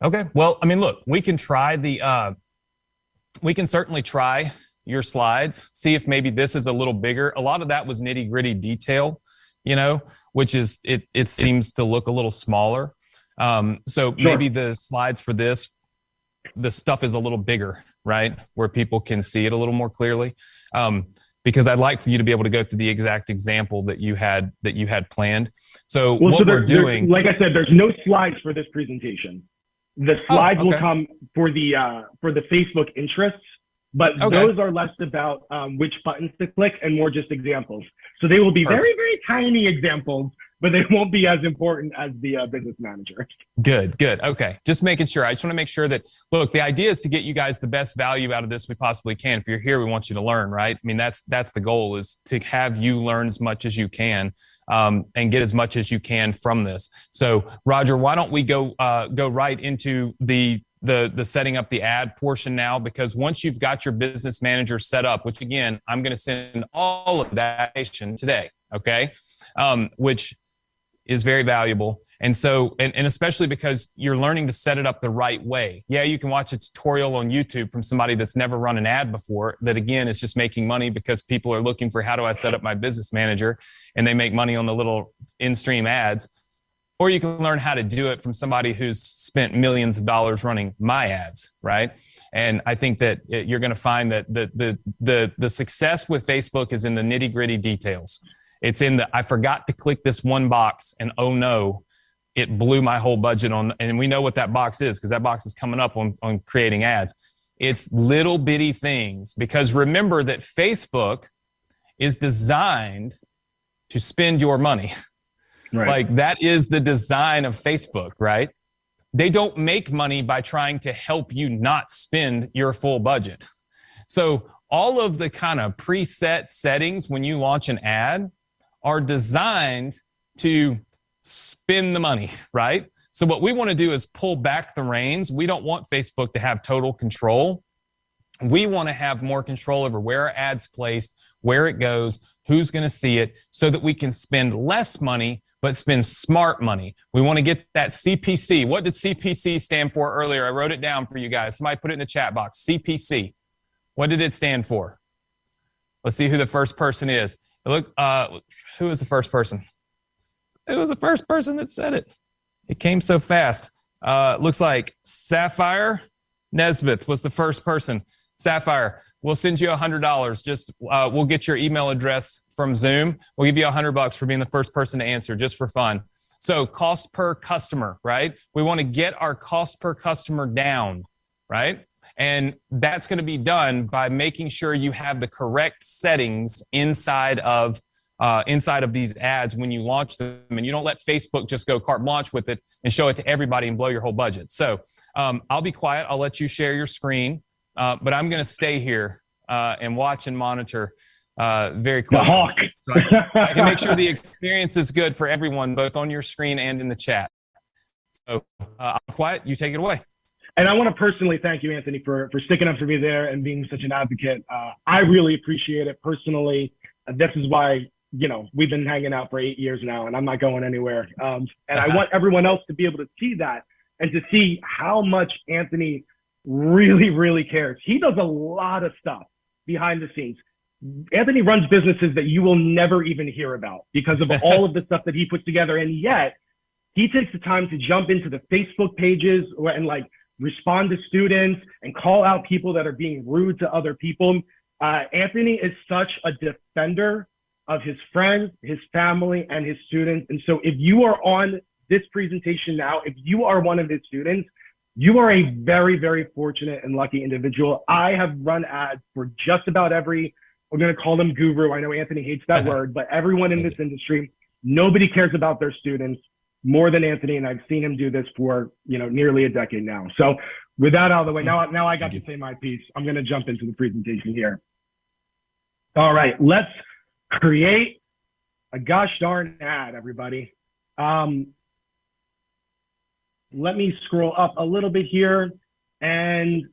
Okay. Well, I mean, look, we can try we can certainly try your slides, see if maybe this is a little bigger. A lot of that was nitty gritty detail, which is, it seems to look a little smaller. So maybe the slides for this, the stuff is a little bigger, right? Where people can see it a little more clearly. Because I'd like for you to be able to go through the exact example that you had planned. So we're doing, like I said, there's no slides for this presentation. The slides will come for the Facebook interests, but those are less about which buttons to click and more just examples. So they will be very, very tiny examples, but they won't be as important as the Business Manager. Good. Okay. Just making sure. I just want to make sure that, look, the idea is to get you guys the best value out of this we possibly can. If you're here, we want you to learn, right? I mean, that's the goal, is to have you learn as much as you can, and get as much as you can from this. So Roger, why don't we go right into the setting up the ad portion now, because once you've got your Business Manager set up, which again, I'm going to send all of that information today. Okay. Which is very valuable. And so, and especially because you're learning to set it up the right way. Yeah, you can watch a tutorial on YouTube from somebody that's never run an ad before, that again is just making money because people are looking for, how do I set up my Business Manager? And they make money on the little in-stream ads. Or you can learn how to do it from somebody who's spent millions of dollars running my ads, right? And I think that you're going to find that the success with Facebook is in the nitty-gritty details. It's in I forgot to click this one box, and oh no, it blew my whole budget on, and we know what that box is because that box is coming up on creating ads. It's little bitty things, because remember that Facebook is designed to spend your money. Right. Like, that is the design of Facebook, right? They don't make money by trying to help you not spend your full budget. So all of the kind of preset settings when you launch an ad are designed to spend the money, right? So what we want to do is pull back the reins. We don't want Facebook to have total control. We want to have more control over where our ad's placed, where it goes, who's going to see it, so that we can spend less money, but spend smart money. We want to get that CPC. What did CPC stand for earlier? I wrote it down for you guys. Somebody put it in the chat box. CPC. What did it stand for? Let's see who the first person is. Look, who was the first person? It was the first person that said it. It came so fast. Looks like Sapphire Nesbitt was the first person. Sapphire, we'll send you $100. Just we'll get your email address from Zoom. We'll give you $100 for being the first person to answer, just for fun. So cost per customer, right? We want to get our cost per customer down, right? And that's going to be done by making sure you have the correct settings inside of these ads when you launch them, and you don't let Facebook just go carte blanche with it and show it to everybody and blow your whole budget. So I'll be quiet. I'll let you share your screen, but I'm going to stay here and watch and monitor very closely. So I can make sure the experience is good for everyone, both on your screen and in the chat. So I'm quiet. You take it away. And I want to personally thank you, Anthony, for sticking up for me there and being such an advocate. I really appreciate it personally. This is why, we've been hanging out for 8 years now, and I'm not going anywhere. And I want everyone else to be able to see that and to see how much Anthony really, really cares. He does a lot of stuff behind the scenes. Anthony runs businesses that you will never even hear about because of all of the stuff that he puts together. And yet he takes the time to jump into the Facebook pages and respond to students and call out people that are being rude to other people. Anthony is such a defender of his friends, his family, and his students. And so if you are on this presentation now, if you are one of his students, you are a very, very fortunate and lucky individual. I have run ads for just about every, we're going to call them guru. I know Anthony hates that word, but everyone in this industry, nobody cares about their students more than Anthony, and I've seen him do this for nearly a decade now. So with that out of the way, now I got to say my piece. I'm going to jump into the presentation here. All right, let's create a gosh darn ad, everybody. Let me scroll up a little bit here, and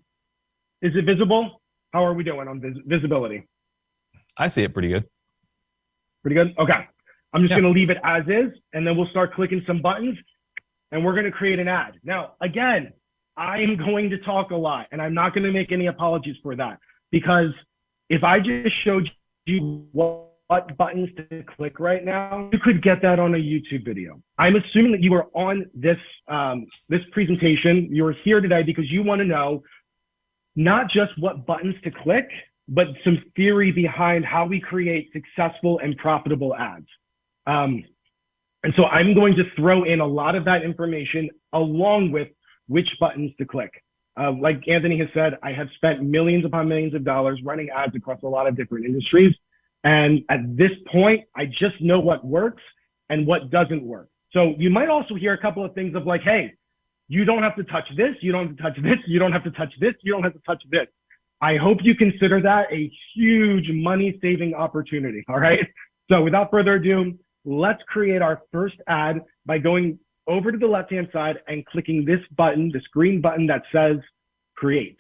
is it visible? How are we doing on visibility? I see it pretty good. Pretty good? Okay. I'm just going to leave it as is, and then we'll start clicking some buttons, and we're going to create an ad. Now, again, I am going to talk a lot, and I'm not going to make any apologies for that, because if I just showed you what buttons to click right now, you could get that on a YouTube video. I'm assuming that you are on this, this presentation. You're here today because you want to know not just what buttons to click, but some theory behind how we create successful and profitable ads. And so I'm going to throw in a lot of that information along with which buttons to click. Like Anthony has said, I have spent millions upon millions of dollars running ads across a lot of different industries. And at this point, I just know what works and what doesn't work. So you might also hear a couple of things of hey, you don't have to touch this, you don't have to touch this, you don't have to touch this, you don't have to touch this. I hope you consider that a huge money-saving opportunity, all right? So without further ado, let's create our first ad by going over to the left-hand side and clicking this button, this green button that says Create.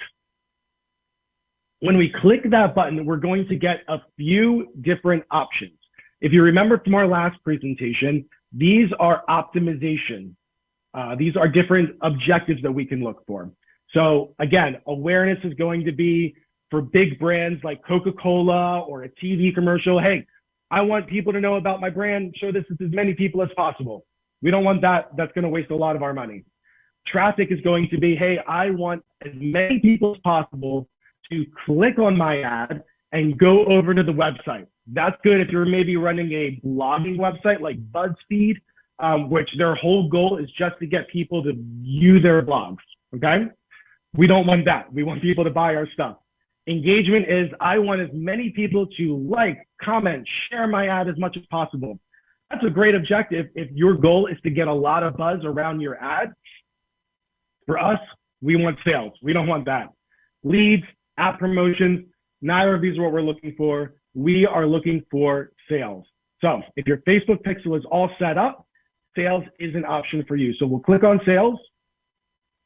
When we click that button, we're going to get a few different options. If you remember from our last presentation, these are optimization. These are different objectives that we can look for. So again, awareness is going to be for big brands like Coca-Cola or a TV commercial. Hey, I want people to know about my brand. Show this to as many people as possible. We don't want that. That's going to waste a lot of our money. Traffic is going to be, hey, I want as many people as possible to click on my ad and go over to the website. That's good if you're maybe running a blogging website like BuzzFeed, which their whole goal is just to get people to view their blogs, okay? We don't want that. We want people to buy our stuff. Engagement is, I want as many people to like, comment, share my ad as much as possible. That's a great objective if your goal is to get a lot of buzz around your ad. For us, we want sales. We don't want that. Leads, app promotions, neither of these are what we're looking for. We are looking for sales. So if your Facebook pixel is all set up, sales is an option for you. So we'll click on sales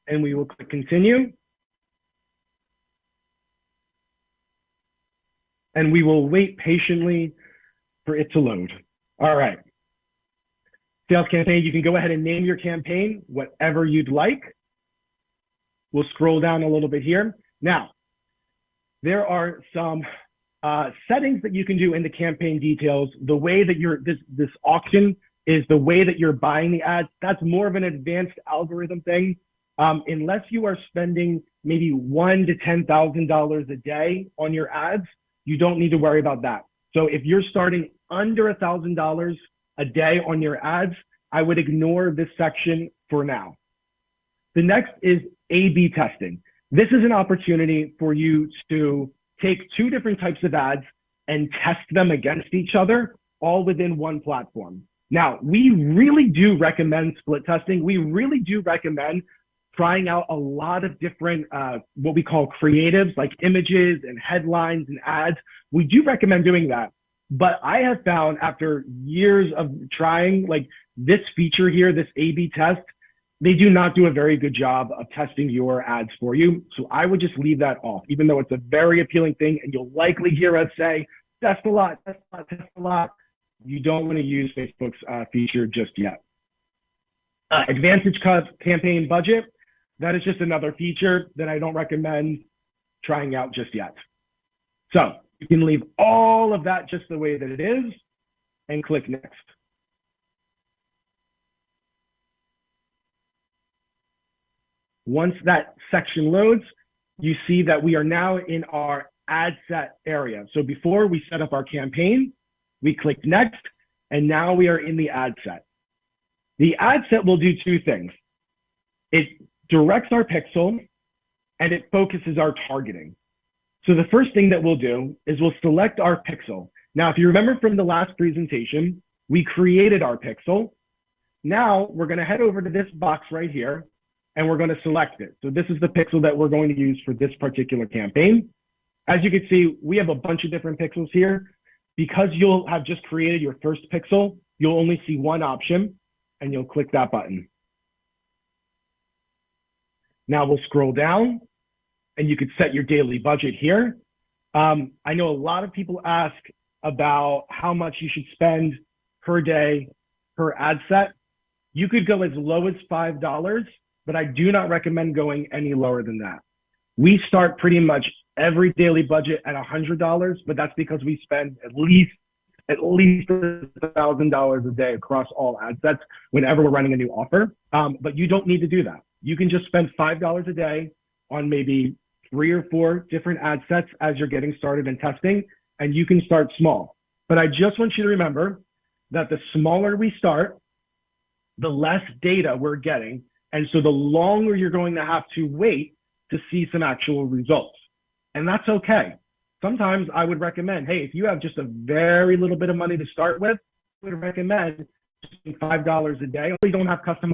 and we will click continue. And we will wait patiently for it to load. All right. Sales campaign, you can go ahead and name your campaign whatever you'd like. We'll scroll down a little bit here. Now, there are some settings that you can do in the campaign details. The way that this auction is the way that you're buying the ads. That's more of an advanced algorithm thing. Unless you are spending maybe $1,000 to $10,000 a day on your ads, you don't need to worry about that. So if you're starting under $1,000 a day on your ads, I would ignore this section for now. The next is A/B testing. This is an opportunity for you to take two different types of ads and test them against each other, all within one platform. Now, we really do recommend split testing. We really do recommend trying out a lot of different, what we call creatives, like images and headlines and ads. We do recommend doing that. But I have found after years of trying like this feature here, this A/B test, they do not do a very good job of testing your ads for you. So I would just leave that off, even though it's a very appealing thing and you'll likely hear us say, test a lot, test a lot, test a lot. You don't want to use Facebook's feature just yet. Advantage campaign budget. That is just another feature that I don't recommend trying out just yet. So you can leave all of that just the way that it is and click next. Once that section loads, you see that we are now in our ad set area. So before we set up our campaign, we clicked next, and now we are in the ad set. The ad set will do two things. It directs our pixel and it focuses our targeting. So the first thing that we'll do is we'll select our pixel. Now, if you remember from the last presentation, we created our pixel. Now we're going to head over to this box right here and we're going to select it. So this is the pixel that we're going to use for this particular campaign. As you can see, we have a bunch of different pixels here. Because you'll have just created your first pixel, you'll only see one option and you'll click that button. Now we'll scroll down and you could set your daily budget here. I know a lot of people ask about how much you should spend per day per ad set. You could go as low as $5, but I do not recommend going any lower than that. We start pretty much every daily budget at $100, but that's because we spend at least $1,000 a day across all ad sets whenever we're running a new offer. But you don't need to do that. You can just spend $5 a day on maybe 3 or 4 different ad sets as you're getting started and testing, and you can start small. But I just want you to remember that the smaller we start, the less data we're getting. And so the longer you're going to have to wait to see some actual results. And that's okay. Sometimes I would recommend, hey, if you have just a very little bit of money to start with, I would recommend just $5 a day. Or you don't have custom